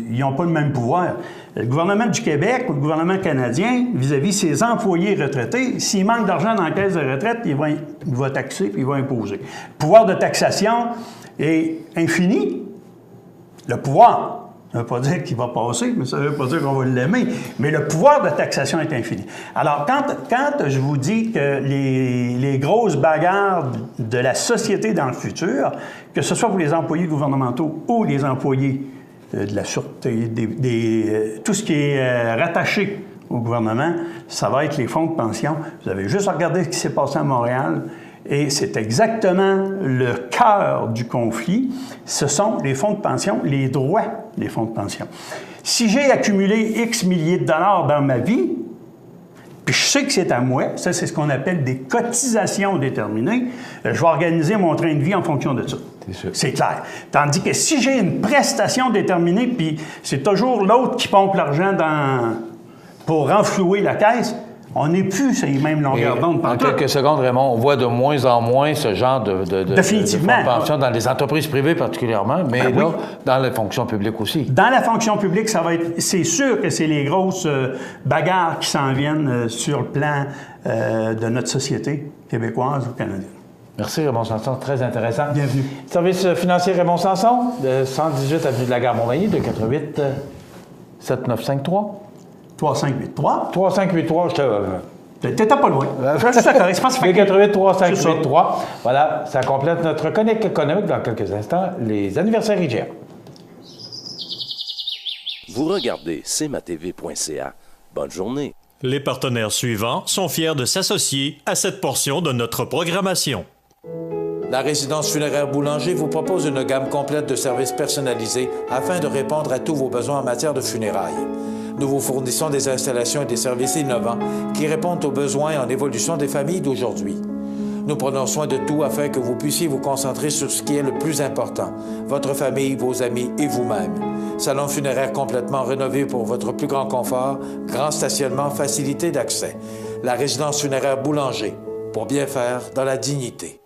[SPEAKER 10] ils n'ont pas le même pouvoir. Le gouvernement du Québec ou le gouvernement canadien, vis-à-vis ses employés retraités, s'il manque d'argent dans la caisse de retraite, il va taxer puis il va imposer. Le pouvoir de taxation est infini. Le pouvoir. Ça ne veut pas dire qu'il va passer, mais ça ne veut pas dire qu'on va l'aimer. Mais le pouvoir de taxation est infini. Alors, quand je vous dis que les grosses bagarres de la société dans le futur, que ce soit pour les employés gouvernementaux ou les employés de la sûreté, tout ce qui est rattaché au gouvernement, ça va être les fonds de pension. Vous avez juste regardé ce qui s'est passé à Montréal. Et c'est exactement le cœur du conflit. Ce sont les fonds de pension, les droits des fonds de pension. Si j'ai accumulé X milliers de dollars dans ma vie, puis je sais que c'est à moi, ça c'est ce qu'on appelle des cotisations déterminées, je vais organiser mon train de vie en fonction de ça. C'est clair. Tandis que si j'ai une prestation déterminée, puis c'est toujours l'autre qui pompe l'argent pour renflouer la caisse, on n'est plus sur les mêmes longueurs d'onde.
[SPEAKER 2] En quelques secondes, Raymond, on voit de moins en moins ce genre de pension dans les entreprises privées particulièrement, mais là, dans la fonction publique aussi.
[SPEAKER 10] Dans la fonction publique, c'est sûr que c'est les grosses bagarres qui s'en viennent sur le plan de notre société québécoise ou canadienne.
[SPEAKER 2] Merci, Raymond Sanson. Très intéressant.
[SPEAKER 10] Bienvenue.
[SPEAKER 2] Service financier Raymond Sanson, de 118 avenue de la Gare-Montmagny, 248-7953.
[SPEAKER 10] 3583.
[SPEAKER 2] 3583,
[SPEAKER 10] T'étais pas loin. C'est correct, c'est pas
[SPEAKER 2] 248-3583. Voilà, ça complète notre chronique économique dans quelques instants. Les anniversaires IGA.
[SPEAKER 7] Vous regardez cmatv.ca. Bonne journée.
[SPEAKER 1] Les partenaires suivants sont fiers de s'associer à cette portion de notre programmation.
[SPEAKER 2] La résidence funéraire Boulanger vous propose une gamme complète de services personnalisés afin de répondre à tous vos besoins en matière de funérailles. Nous vous fournissons des installations et des services innovants qui répondent aux besoins en évolution des familles d'aujourd'hui. Nous prenons soin de tout afin que vous puissiez vous concentrer sur ce qui est le plus important, votre famille, vos amis et vous-même. Salon funéraire complètement rénové pour votre plus grand confort, grand stationnement, facilité d'accès. La résidence funéraire Boulanger, pour bien faire dans la dignité.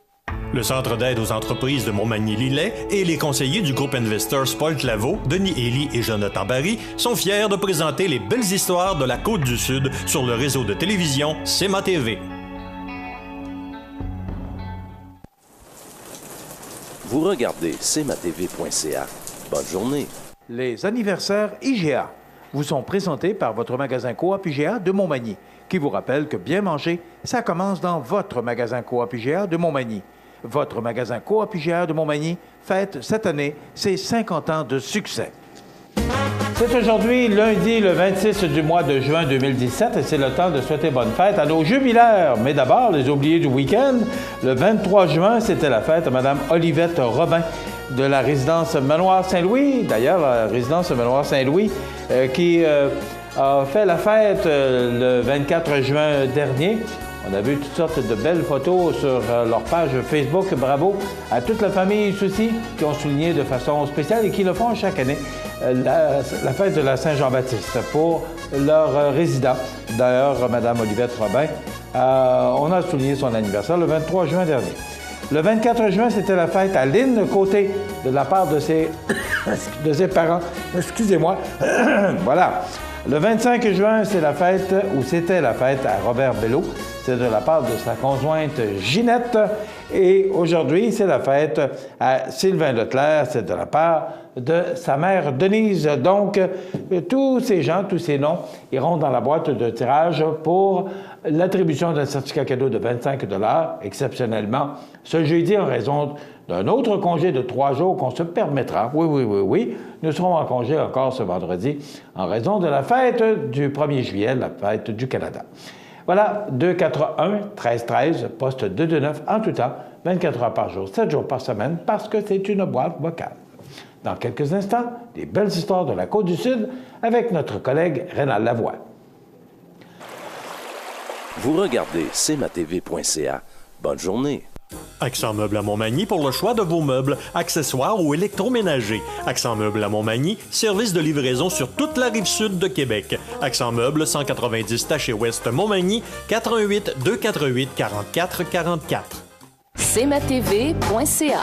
[SPEAKER 1] Le Centre d'aide aux entreprises de Montmagny-Lillet et les conseillers du groupe Investors Paul Claveau, Denis Élie et Jonathan Barry sont fiers de présenter les belles histoires de la Côte-du-Sud sur le réseau de télévision CMA-TV.
[SPEAKER 7] Vous regardez cmatv.ca. Bonne journée.
[SPEAKER 11] Les anniversaires IGA vous sont présentés par votre magasin Coop IGA de Montmagny, qui vous rappelle que bien manger, ça commence dans votre magasin Coop IGA de Montmagny. Votre magasin Coop IGA de Montmagny fête cette année ses 50 ans de succès.
[SPEAKER 2] C'est aujourd'hui, lundi, le 26 du mois de juin 2017, et c'est le temps de souhaiter bonne fête à nos jubilaires. Mais d'abord, les oubliés du week-end, le 23 juin, c'était la fête à Mme Olivette Robin de la résidence Manoir Saint-Louis. D'ailleurs, la résidence Manoir Saint-Louis qui a fait la fête le 24 juin dernier. On a vu toutes sortes de belles photos sur leur page Facebook. Bravo à toute la famille Soucy qui ont souligné de façon spéciale et qui le font chaque année la fête de la Saint-Jean-Baptiste pour leurs résidents. D'ailleurs, Mme Olivette Robin, on a souligné son anniversaire le 23 juin dernier. Le 24 juin, c'était la fête à Lynn Côté de la part de ses parents. Excusez-moi. Voilà. Le 25 juin, c'est la fête, ou c'était la fête à Robert Bello. C'est de la part de sa conjointe Ginette. Et aujourd'hui, c'est la fête à Sylvain Leclerc. C'est de la part de sa mère Denise. Donc, tous ces gens, tous ces noms iront dans la boîte de tirage pour l'attribution d'un certificat cadeau de 25 $, exceptionnellement, ce jeudi en raison d'un autre congé de 3 jours qu'on se permettra. Oui. Nous serons en congé encore ce vendredi en raison de la fête du 1er juillet, la fête du Canada. Voilà, 241-1313, poste 229 en tout temps, 24 heures par jour, 7 jours par semaine, parce que c'est une boîte vocale. Dans quelques instants, des belles histoires de la Côte-du-Sud avec notre collègue Rénal Lavoie.
[SPEAKER 7] Vous regardez cmatv.ca. Bonne journée.
[SPEAKER 1] Accent Meubles à Montmagny pour le choix de vos meubles, accessoires ou électroménagers. Accent Meubles à Montmagny, service de livraison sur toute la rive sud de Québec. Accent Meubles, 190 Taché Ouest Montmagny, 88 248 44 44.
[SPEAKER 9] cmatv.ca.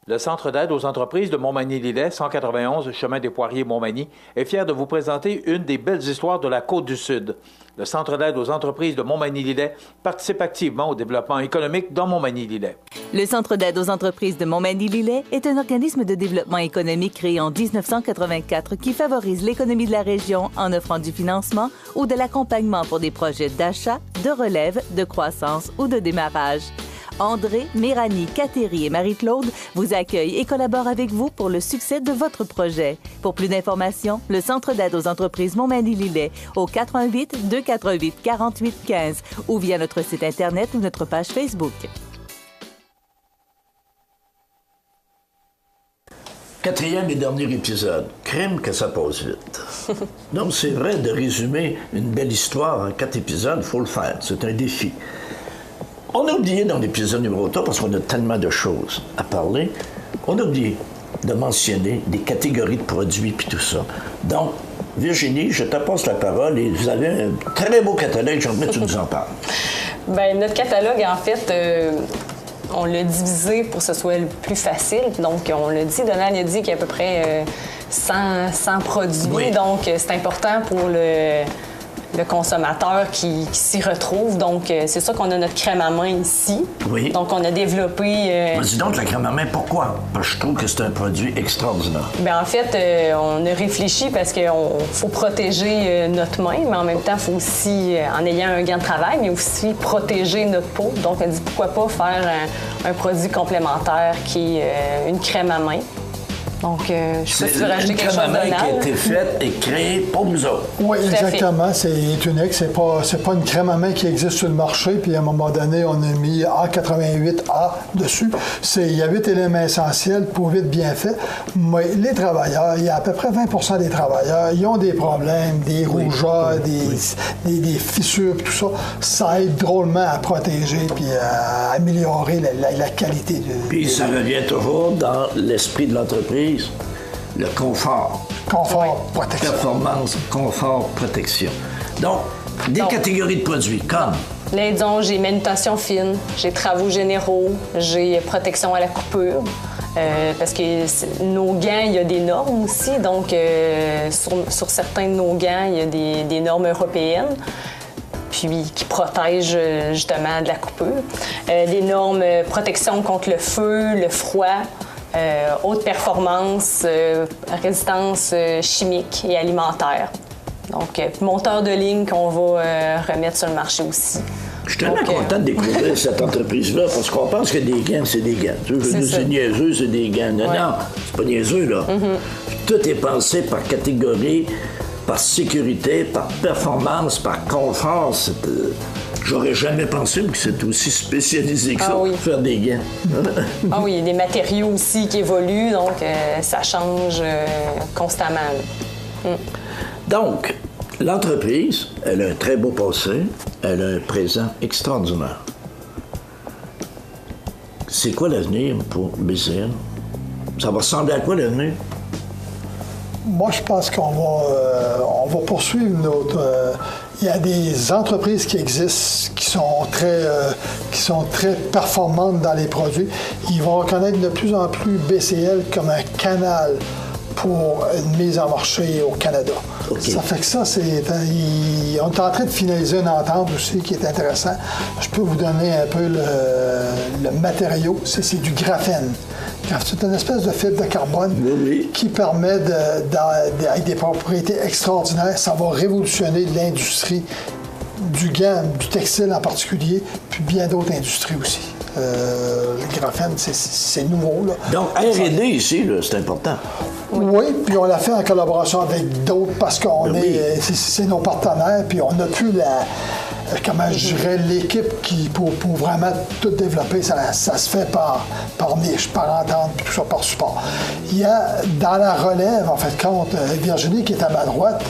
[SPEAKER 11] Le Centre d'aide aux entreprises de Montmagny-Lillet, 191 chemin des Poiriers, Montmagny, est fier de vous présenter une des belles histoires de la Côte-du-Sud. Le Centre d'aide aux entreprises de Montmagny-Lillet participe activement au développement économique dans Montmagny-Lillet.
[SPEAKER 4] Le Centre d'aide aux entreprises de Montmagny-Lillet est un organisme de développement économique créé en 1984 qui favorise l'économie de la région en offrant du financement ou de l'accompagnement pour des projets d'achat, de relève, de croissance ou de démarrage. André, Méranie, Cathérie et Marie-Claude vous accueillent et collaborent avec vous pour le succès de votre projet. Pour plus d'informations, le Centre d'aide aux entreprises Montmagny-Lillet au 88 248 48 15 ou via notre site Internet ou notre page Facebook.
[SPEAKER 12] Quatrième et dernier épisode. Crime que ça passe vite. Donc, c'est vrai de résumer une belle histoire en 4 épisodes, il faut le faire. C'est un défi. On a oublié dans l'épisode numéro 3, parce qu'on a tellement de choses à parler, on a oublié de mentionner des catégories de produits puis tout ça. Donc, Virginie, je te passe la parole et vous avez un très beau catalogue. J'aimerais que tu nous en parles.
[SPEAKER 13] Bien, notre catalogue, en fait, on l'a divisé pour que ce soit le plus facile. Donc, on l'a dit, Donald a dit qu'il y a à peu près 100 produits. Oui. Donc, c'est important pour le consommateur qui s'y retrouve. Donc, c'est ça qu'on a notre crème à main ici. Oui. Donc, on a développé...
[SPEAKER 12] Dis donc, la crème à main, pourquoi? Parce que je trouve que c'est un produit extraordinaire.
[SPEAKER 13] Bien, en fait, on a réfléchi parce qu'il faut protéger notre main, mais en même temps, il faut aussi, en ayant un gant de travail, mais aussi protéger notre peau. Donc, on dit pourquoi pas faire un produit complémentaire qui est une crème à main. Donc, je sais pas si tu veux rajouter quelque chose, Donald.
[SPEAKER 12] C'est une crème à main qui a été faite et créée pour nous autres.
[SPEAKER 14] Oui, exactement. C'est unique. C'est pas une crème à main qui existe sur le marché. Puis, à un moment donné, on a mis A88A dessus. Il y a 8 éléments essentiels pour 8 bienfaits. Mais les travailleurs, il y a à peu près 20 des travailleurs, ils ont des problèmes, des rougeurs, des fissures, tout ça. Ça aide drôlement à protéger puis à améliorer la qualité de...
[SPEAKER 12] Puis, ça revient toujours dans l'esprit de l'entreprise. Le confort.
[SPEAKER 14] Confort, protection.
[SPEAKER 12] Performance, confort, protection. Donc, des catégories de produits comme...
[SPEAKER 13] Là, disons, j'ai manutention fine, j'ai travaux généraux, j'ai protection à la coupure. Parce que nos gants, il y a des normes aussi. Donc, sur certains de nos gants, il y a des normes européennes. Puis qui protègent justement de la coupure. Des normes protection contre le feu, le froid. Haute performance, résistance chimique et alimentaire. Donc, monteur de ligne qu'on va remettre sur le marché aussi.
[SPEAKER 12] Je suis tellement content de découvrir cette entreprise-là parce qu'on pense que des gants, c'est des gants. C'est niaiseux, c'est des gants. Non, non, c'est pas niaiseux, là. Tout est pensé par catégorie, par sécurité, par performance, par confort. J'aurais jamais pensé que c'était aussi spécialisé que ça, pour faire des gants.
[SPEAKER 13] Ah oui, il y a des matériaux aussi qui évoluent, donc ça change constamment.
[SPEAKER 12] Donc, l'entreprise, elle a un très beau passé, elle a un présent extraordinaire. C'est quoi l'avenir pour BCN? Ça va ressembler à quoi l'avenir?
[SPEAKER 14] Moi, je pense qu'on va poursuivre notre... Il y a des entreprises qui existent, qui sont très performantes dans les produits. Ils vont reconnaître de plus en plus BCL comme un canal pour une mise en marché au Canada. Okay. Ça fait que ça, on est en train de finaliser une entente aussi qui est intéressant. Je peux vous donner un peu le matériau. C'est du graphène. C'est une espèce de fibre de carbone qui permet, avec des propriétés extraordinaires, ça va révolutionner l'industrie du gant, du textile en particulier, puis bien d'autres industries aussi. Le graphène, c'est nouveau. Là.
[SPEAKER 12] Donc, R&D ici, c'est important.
[SPEAKER 14] Oui, puis on l'a fait en collaboration avec d'autres parce qu'on c'est nos partenaires, puis on n'a plus comment je dirais, l'équipe qui, pour vraiment tout développer, ça se fait par niche, par entente, puis tout ça, par support. Il y a, dans la relève, en fait, compte, Virginie, qui est à ma droite,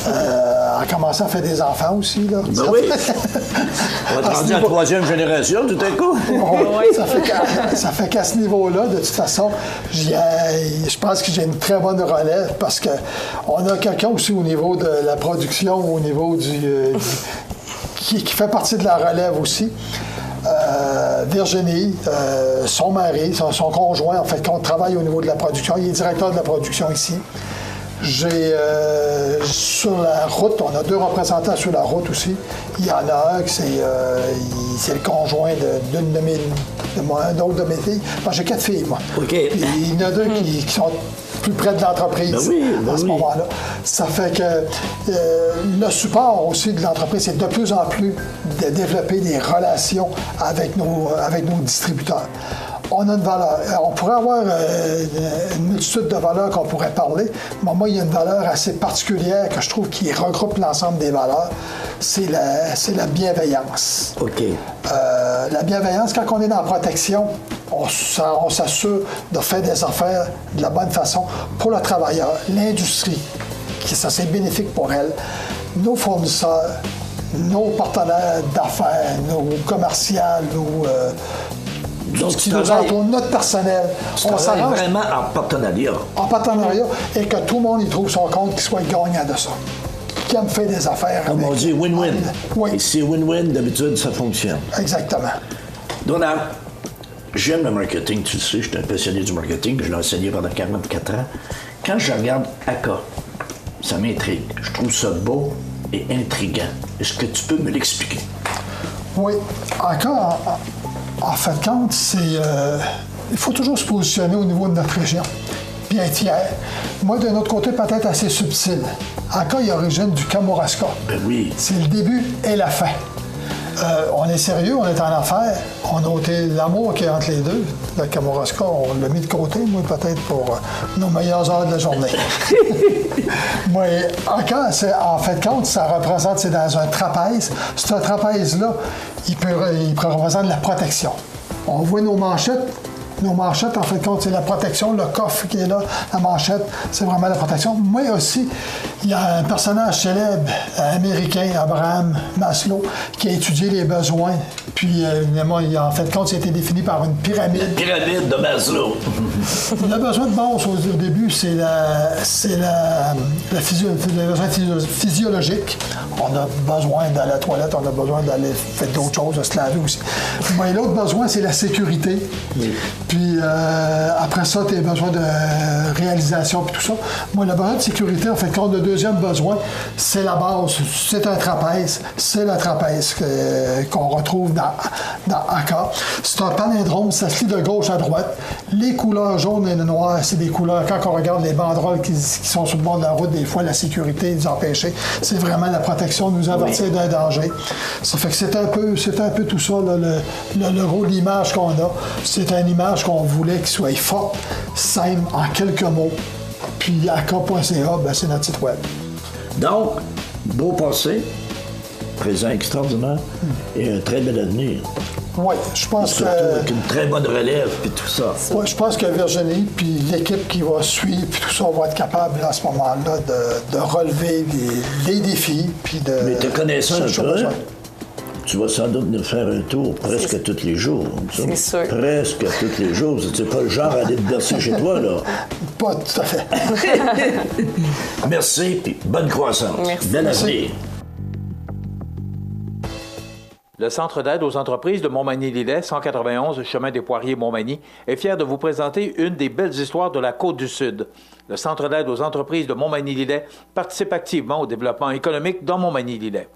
[SPEAKER 14] a commencé à faire des enfants aussi, là.
[SPEAKER 12] Ben oui! On va être rendu à la 3e génération, tout à coup.
[SPEAKER 14] Ça fait qu'à ce niveau-là, de toute façon, je pense que j'ai une très bonne relève parce qu'on a quelqu'un aussi au niveau de la production, au niveau qui fait partie de la relève aussi. Virginie, son mari, son conjoint, en fait, qu'on travaille au niveau de la production. Il est directeur de la production ici. J'ai sur la route, on a 2 représentants sur la route aussi. Il y en a un qui c'est le conjoint d'un autre de mes filles. Moi, j'ai 4 filles, moi.
[SPEAKER 12] OK.
[SPEAKER 14] Il y en a 2 qui sont plus près de l'entreprise à ce moment-là. Ça fait que le support aussi de l'entreprise, c'est de plus en plus de développer des relations avec nos distributeurs. On a une valeur. On pourrait avoir une multitude de valeurs qu'on pourrait parler, mais moi, il y a une valeur assez particulière que je trouve qui regroupe l'ensemble des valeurs. C'est la bienveillance.
[SPEAKER 12] OK.
[SPEAKER 14] La bienveillance, quand on est dans la protection, on s'assure de faire des affaires de la bonne façon pour le travailleur, l'industrie, ça c'est bénéfique pour elle, nos fournisseurs, nos partenaires d'affaires, nos commerciales, notre personnel.
[SPEAKER 12] On s'arrange vraiment en partenariat.
[SPEAKER 14] En partenariat, et que tout le monde y trouve son compte, qu'il soit gagnant de ça. Qui aime faire des affaires.
[SPEAKER 12] Comme on dit, win-win.
[SPEAKER 14] Oui.
[SPEAKER 12] Et si win-win, d'habitude, ça fonctionne.
[SPEAKER 14] Exactement.
[SPEAKER 12] Donald, j'aime le marketing, tu le sais, je suis un passionné du marketing, je l'ai enseigné pendant 44 ans. Quand je regarde ACA, ça m'intrigue. Je trouve ça beau et intriguant. Est-ce que tu peux me l'expliquer?
[SPEAKER 14] Oui. ACA, en fait de compte, il faut toujours se positionner au niveau de notre région, puis être fier. Moi, d'un autre côté, peut-être assez subtil. ACA est origine du Kamouraska.
[SPEAKER 12] Ben oui.
[SPEAKER 14] C'est le début et la fin. On est sérieux, on est en affaires. On a ôté l'amour qui est entre les deux. Le Kamouraska, on l'a mis de côté, moi, peut-être pour nos meilleures heures de la journée. Mais ACA, en fait de compte, ça représente, c'est dans un trapèze. Ce trapèze-là, il peut représenter la protection. On voit nos manchettes. Nos manchettes, en fait, c'est la protection, le coffre qui est là, la manchette, c'est vraiment la protection. Moi aussi, il y a un personnage célèbre américain, Abraham Maslow, qui a étudié les besoins. Puis, évidemment, en fait, il a été défini par une pyramide.
[SPEAKER 12] La pyramide de Maslow.
[SPEAKER 14] Le besoin de base au début, c'est le besoin physiologique. On a besoin d'aller à la toilette, on a besoin d'aller faire d'autres choses, de se laver aussi. Mais l'autre besoin, c'est la sécurité. Oui. Puis après ça, tu as besoin de réalisation puis tout ça. Moi, le besoin de sécurité, en fait, quand le deuxième besoin, c'est la base. C'est un trapèze. C'est le trapèze qu'on retrouve dans ACA. C'est un palindrome, ça se lit de gauche à droite. Les couleurs jaunes et noires, c'est des couleurs, quand on regarde les banderoles qui sont sur le bord de la route, des fois, la sécurité, les empêcher. C'est vraiment la protection, nous avertir d'un danger. Ça fait que c'est un peu tout ça, là, le rôle d'image qu'on a. C'est une image qu'on voulait qu'il soit fort, simple, en quelques mots. Puis ACA.ca, c'est notre site web.
[SPEAKER 12] Donc, beau passé, présent extraordinaire et un très bel avenir.
[SPEAKER 14] Oui, je pense
[SPEAKER 12] surtout avec une très bonne relève puis tout ça.
[SPEAKER 14] Oui, je pense que Virginie puis l'équipe qui va suivre puis tout ça va être capable à ce moment-là de relever les défis puis de...
[SPEAKER 12] Mais te connaissant un peu, tu vas sans doute nous faire un tour presque tous les jours.
[SPEAKER 13] C'est sûr.
[SPEAKER 12] Presque tous les jours. C'est pas le genre à aller te bercer chez toi, là.
[SPEAKER 14] Pas tout à fait.
[SPEAKER 12] Merci, puis bonne croissance.
[SPEAKER 13] Merci.
[SPEAKER 12] Bel avenir.
[SPEAKER 11] Le Centre d'aide aux entreprises de Montmagny-Lillet, 191 chemin des Poiriers, Montmagny, est fier de vous présenter une des belles histoires de la Côte-du-Sud. Le Centre d'aide aux entreprises de Montmagny-Lillet participe activement au développement économique dans Montmagny-Lillet.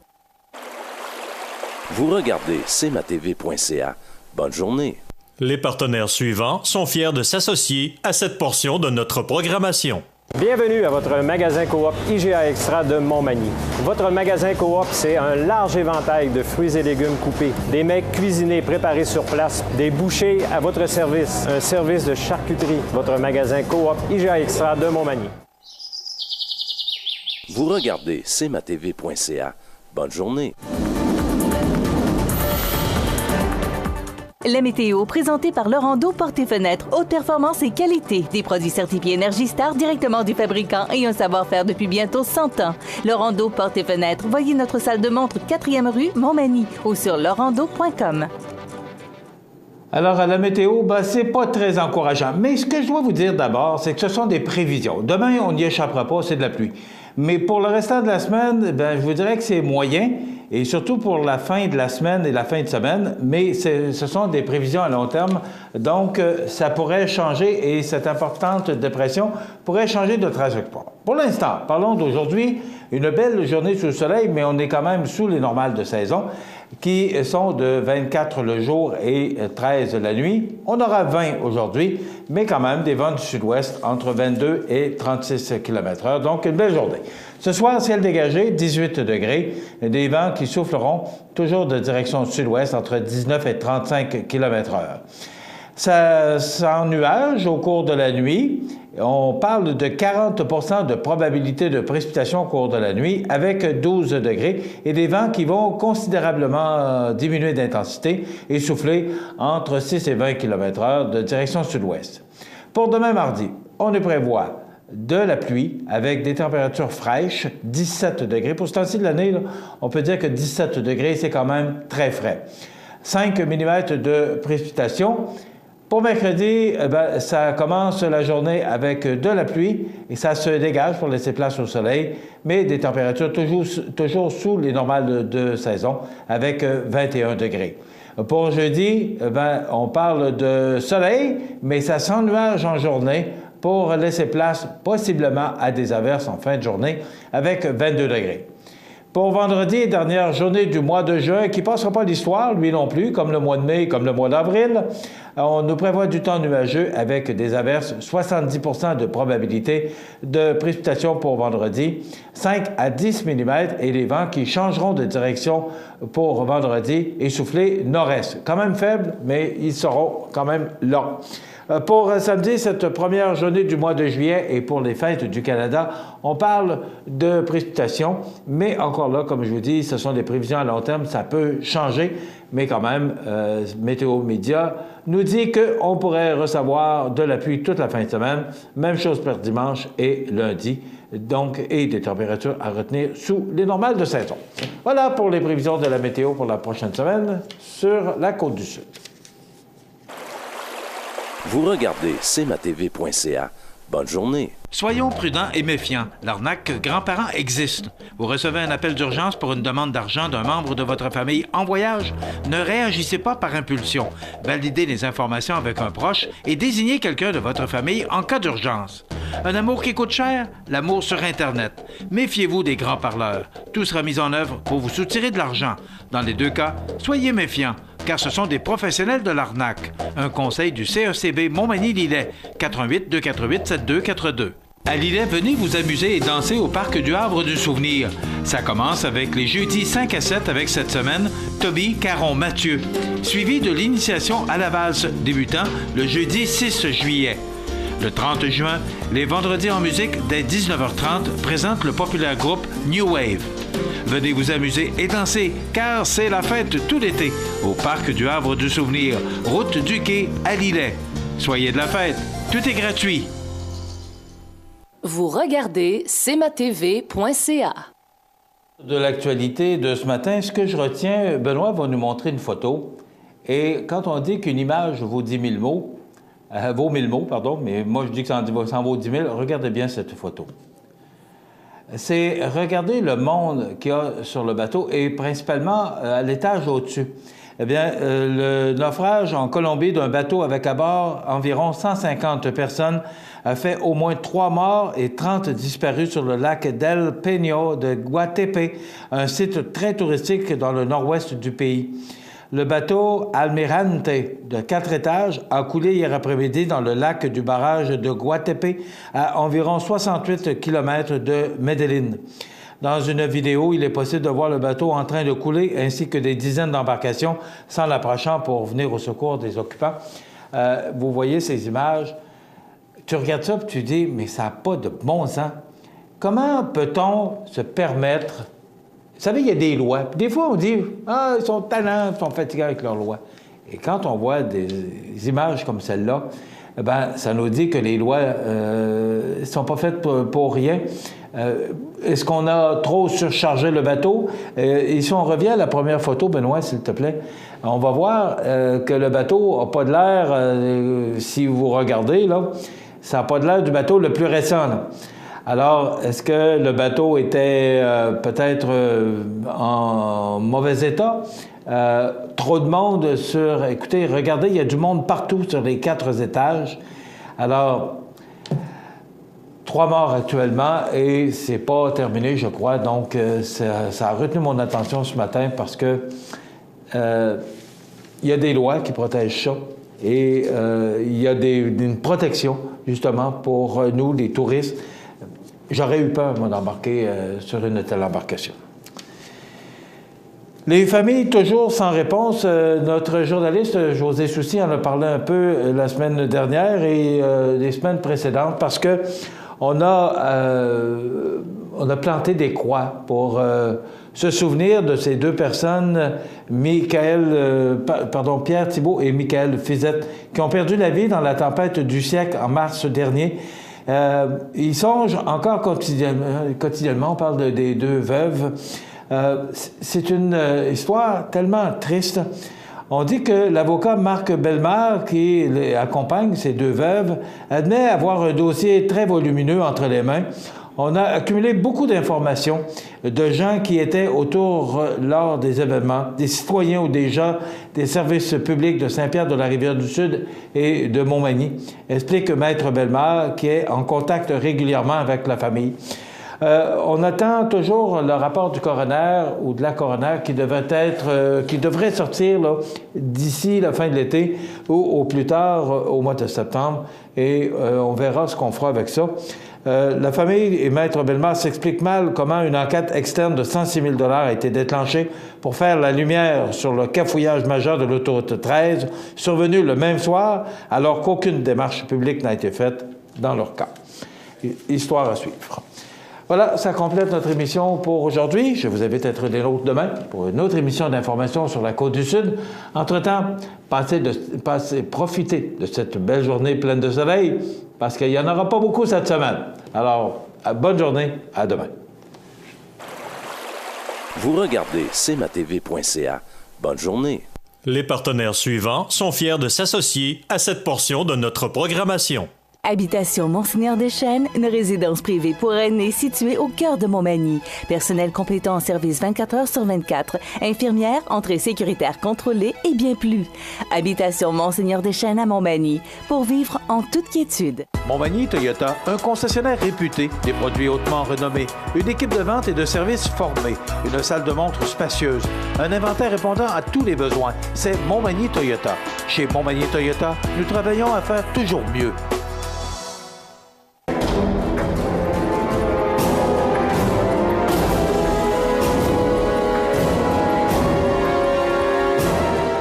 [SPEAKER 7] Vous regardez cmatv.ca. Bonne journée.
[SPEAKER 1] Les partenaires suivants sont fiers de s'associer à cette portion de notre programmation.
[SPEAKER 8] Bienvenue à votre magasin Coop IGA Extra de Montmagny. Votre magasin Coop, c'est un large éventail de fruits et légumes coupés, des mets cuisinés préparés sur place, des bouchées à votre service, un service de charcuterie. Votre magasin Coop IGA Extra de Montmagny.
[SPEAKER 7] Vous regardez cmatv.ca. Bonne journée.
[SPEAKER 4] La météo, présentée par Lorando Portes et Fenêtres, haute performance et qualité. Des produits certifiés Énergie Star directement du fabricant et un savoir-faire depuis bientôt 100 ans. Lorando Portes et Fenêtres, voyez notre salle de montre 4e rue, Montmagny ou sur lorando.com.
[SPEAKER 2] Alors, à la météo, c'est pas très encourageant. Mais ce que je dois vous dire d'abord, c'est que ce sont des prévisions. Demain, on n'y échappera pas, c'est de la pluie. Mais pour le restant de la semaine, je vous dirais que c'est moyen. et surtout pour la fin de la semaine et la fin de semaine, mais ce sont des prévisions à long terme, donc ça pourrait changer et cette importante dépression pourrait changer de trajectoire. Pour l'instant, parlons d'aujourd'hui, une belle journée sous le soleil, mais on est quand même sous les normales de saison, qui sont de 24 le jour et 13 la nuit. On aura 20 aujourd'hui, mais quand même des vents du sud-ouest entre 22 et 36 km/h, donc une belle journée. Ce soir, ciel dégagé, 18 degrés, des vents qui souffleront toujours de direction sud-ouest entre 19 et 35 km/h. Ça sans nuage au cours de la nuit. On parle de 40 % de probabilité de précipitation au cours de la nuit avec 12 degrés et des vents qui vont considérablement diminuer d'intensité et souffler entre 6 et 20 km/h de direction sud-ouest. Pour demain mardi, on y prévoit de la pluie avec des températures fraîches, 17 degrés. Pour ce temps-ci de l'année, on peut dire que 17 degrés, c'est quand même très frais. 5 mm de précipitation. Pour mercredi, ça commence la journée avec de la pluie et ça se dégage pour laisser place au soleil, mais des températures toujours sous les normales de saison avec 21 degrés. Pour jeudi, on parle de soleil, mais ça sent nuage en journée pour laisser place possiblement à des averses en fin de journée avec 22 degrés. Pour vendredi, dernière journée du mois de juin, qui ne passera pas l'histoire, lui non plus, comme le mois de mai, comme le mois d'avril, on nous prévoit du temps nuageux avec des averses, 70 % de probabilité de précipitation pour vendredi, 5 à 10 mm et les vents qui changeront de direction pour vendredi et souffler nord-est. Quand même faible, mais ils seront quand même là. Pour samedi, cette première journée du mois de juillet et pour les fêtes du Canada, on parle de précipitations, mais encore là, comme je vous dis, ce sont des prévisions à long terme, ça peut changer, mais quand même, Météo Média nous dit qu'on pourrait recevoir de la pluie toute la fin de semaine, même chose pour dimanche et lundi, donc, et des températures à retenir sous les normales de saison. Voilà pour les prévisions de la météo pour la prochaine semaine sur la Côte-du-Sud.
[SPEAKER 7] Vous regardez cmatv.ca. Bonne journée.
[SPEAKER 5] Soyons prudents et méfiants. L'arnaque grands-parents existe. Vous recevez un appel d'urgence pour une demande d'argent d'un membre de votre famille en voyage? Ne réagissez pas par impulsion. Validez les informations avec un proche et désignez quelqu'un de votre famille en cas d'urgence. Un amour qui coûte cher? L'amour sur Internet. Méfiez-vous des grands parleurs. Tout sera mis en œuvre pour vous soutirer de l'argent. Dans les deux cas, soyez méfiants, car ce sont des professionnels de l'arnaque. Un conseil du CECB Montmagny-Lillet, 88-248-7242. À Lillet, venez vous amuser et danser au Parc du Havre du Souvenir. Ça commence avec les jeudis 5 à 7 avec cette semaine, Toby, Caron, Mathieu. Suivi de l'initiation à la valse débutant le jeudi 6 juillet. Le 30 juin, les vendredis en musique dès 19h30 présentent le populaire groupe New Wave. Venez vous amuser et danser, car c'est la fête tout l'été au Parc du Havre du Souvenir, route du Quai à Lillet. Soyez de la fête, tout est gratuit.
[SPEAKER 9] Vous regardez cmatv.ca.
[SPEAKER 2] De l'actualité de ce matin, ce que je retiens, Benoît va nous montrer une photo. Et quand on dit qu'une image vaut 10 000 mots, vaut 1000 mots, pardon, mais moi je dis que ça en vaut 10 000, regardez bien cette photo. C'est regarder le monde qu'il y a sur le bateau et principalement à l'étage au-dessus. Eh bien, le naufrage en Colombie d'un bateau avec à bord environ 150 personnes a fait au moins 3 morts et 30 disparus sur le lac del Peño de Guatepe, un site très touristique dans le nord-ouest du pays. Le bateau Almirante, de 4 étages, a coulé hier après-midi dans le lac du barrage de Guatepe, à environ 68 km de Medellín. Dans une vidéo, il est possible de voir le bateau en train de couler, ainsi que des dizaines d'embarcations s'en approchant pour venir au secours des occupants. Vous voyez ces images. Tu regardes ça et tu dis, mais ça n'a pas de bon sens. Comment peut-on se permettre... Vous savez, il y a des lois. Puis des fois, on dit, ah, ils sont tannants, ils sont fatigués avec leurs lois. Et quand on voit des images comme celle-là, ben, ça nous dit que les lois ne sont pas faites pour rien. Est-ce qu'on a trop surchargé le bateau? Et si on revient à la première photo, Benoît, s'il te plaît, on va voir que le bateau n'a pas de l'air, si vous regardez, là, ça n'a pas de l'air du bateau le plus récent, là. Alors, est-ce que le bateau était peut-être en mauvais état? Trop de monde sur... Écoutez, regardez, il y a du monde partout sur les 4 étages. Alors, 3 morts actuellement et c'est pas terminé, je crois. Donc, ça a retenu mon attention ce matin parce que il y a des lois qui protègent ça et il y a une protection, justement, pour nous, les touristes. J'aurais eu peur, moi, d'embarquer sur une telle embarcation. Les familles toujours sans réponse. Notre journaliste José Soucy en a parlé un peu la semaine dernière et les semaines précédentes parce que on a planté des croix pour se souvenir de ces 2 personnes, Pierre Thibault et Michael Fizette, qui ont perdu la vie dans la tempête du siècle en mars dernier. Ils songent encore quotidiennement, on parle des 2 veuves. C'est une histoire tellement triste. On dit que l'avocat Marc Bellemare, qui accompagne ces 2 veuves, admet avoir un dossier très volumineux entre les mains. On a accumulé beaucoup d'informations de gens qui étaient autour lors des événements, des citoyens ou des gens des services publics de Saint-Pierre-de-la-Rivière-du-Sud et de Montmagny, explique Maître Bellemare, qui est en contact régulièrement avec la famille. On attend toujours le rapport du coroner ou de la coroner qui devrait sortir d'ici la fin de l'été ou au plus tard au mois de septembre et on verra ce qu'on fera avec ça. La famille et Maître Bellemare s'expliquent mal comment une enquête externe de 106 000 $ a été déclenchée pour faire la lumière sur le cafouillage majeur de l'autoroute 13, survenu le même soir, alors qu'aucune démarche publique n'a été faite dans leur cas. Histoire à suivre. Voilà, ça complète notre émission pour aujourd'hui. Je vous invite à être des nôtres demain pour une autre émission d'information sur la Côte-du-Sud. Entre-temps, profitez de cette belle journée pleine de soleil parce qu'il n'y en aura pas beaucoup cette semaine. Alors, bonne journée, à demain.
[SPEAKER 7] Vous regardez cmatv.ca. Bonne journée.
[SPEAKER 1] Les partenaires suivants sont fiers de s'associer à cette portion de notre programmation.
[SPEAKER 4] Habitation Monseigneur-des-Chênes, une résidence privée pour aînés située au cœur de Montmagny. Personnel complétant en service 24 heures sur 24. Infirmière, entrée sécuritaire contrôlée et bien plus. Habitation Monseigneur-des-Chênes à Montmagny, pour vivre en toute quiétude.
[SPEAKER 11] Montmagny Toyota, un concessionnaire réputé, des produits hautement renommés, une équipe de vente et de services formée, une salle de montre spacieuse, un inventaire répondant à tous les besoins. C'est Montmagny Toyota. Chez Montmagny Toyota, nous travaillons à faire toujours mieux.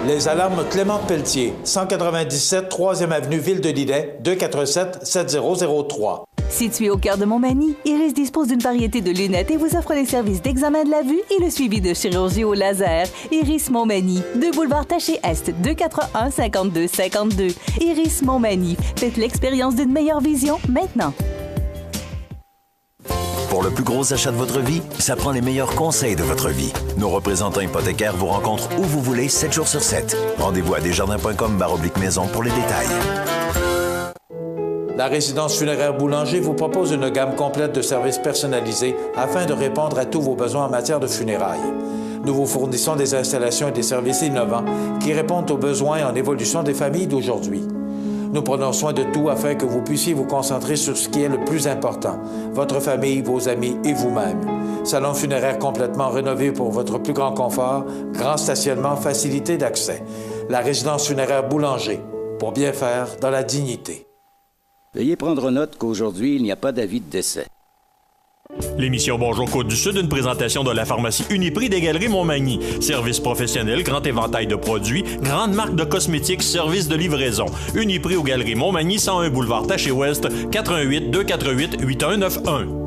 [SPEAKER 2] Les alarmes Clément Pelletier, 197 3e avenue Ville-de-Lillet, 247-7003.
[SPEAKER 4] Situé au cœur de Montmagny, Iris dispose d'une variété de lunettes et vous offre les services d'examen de la vue et le suivi de chirurgie au laser. Iris Montmagny, 2 boulevard Taché-Est, 241-5252. Iris Montmagny, faites l'expérience d'une meilleure vision maintenant.
[SPEAKER 6] Pour le plus gros achat de votre vie, ça prend les meilleurs conseils de votre vie. Nos représentants hypothécaires vous rencontrent où vous voulez, 7 jours sur 7. Rendez-vous à desjardins.com/maison pour les détails.
[SPEAKER 2] La résidence funéraire Boulanger vous propose une gamme complète de services personnalisés afin de répondre à tous vos besoins en matière de funérailles. Nous vous fournissons des installations et des services innovants qui répondent aux besoins en évolution des familles d'aujourd'hui. Nous prenons soin de tout afin que vous puissiez vous concentrer sur ce qui est le plus important, votre famille, vos amis et vous-même. Salon funéraire complètement rénové pour votre plus grand confort, grand stationnement, facilité d'accès. La résidence funéraire Boulanger, pour bien faire dans la dignité.
[SPEAKER 15] Veuillez prendre note qu'aujourd'hui, il n'y a pas d'avis de décès.
[SPEAKER 1] L'émission Bonjour Côte-du-Sud, une présentation de la pharmacie Uniprix des Galeries Montmagny. Service professionnel, grand éventail de produits, grande marque de cosmétiques, service de livraison. Uniprix aux Galeries Montmagny, 101 boulevard Taché-Ouest, 88 248 8191.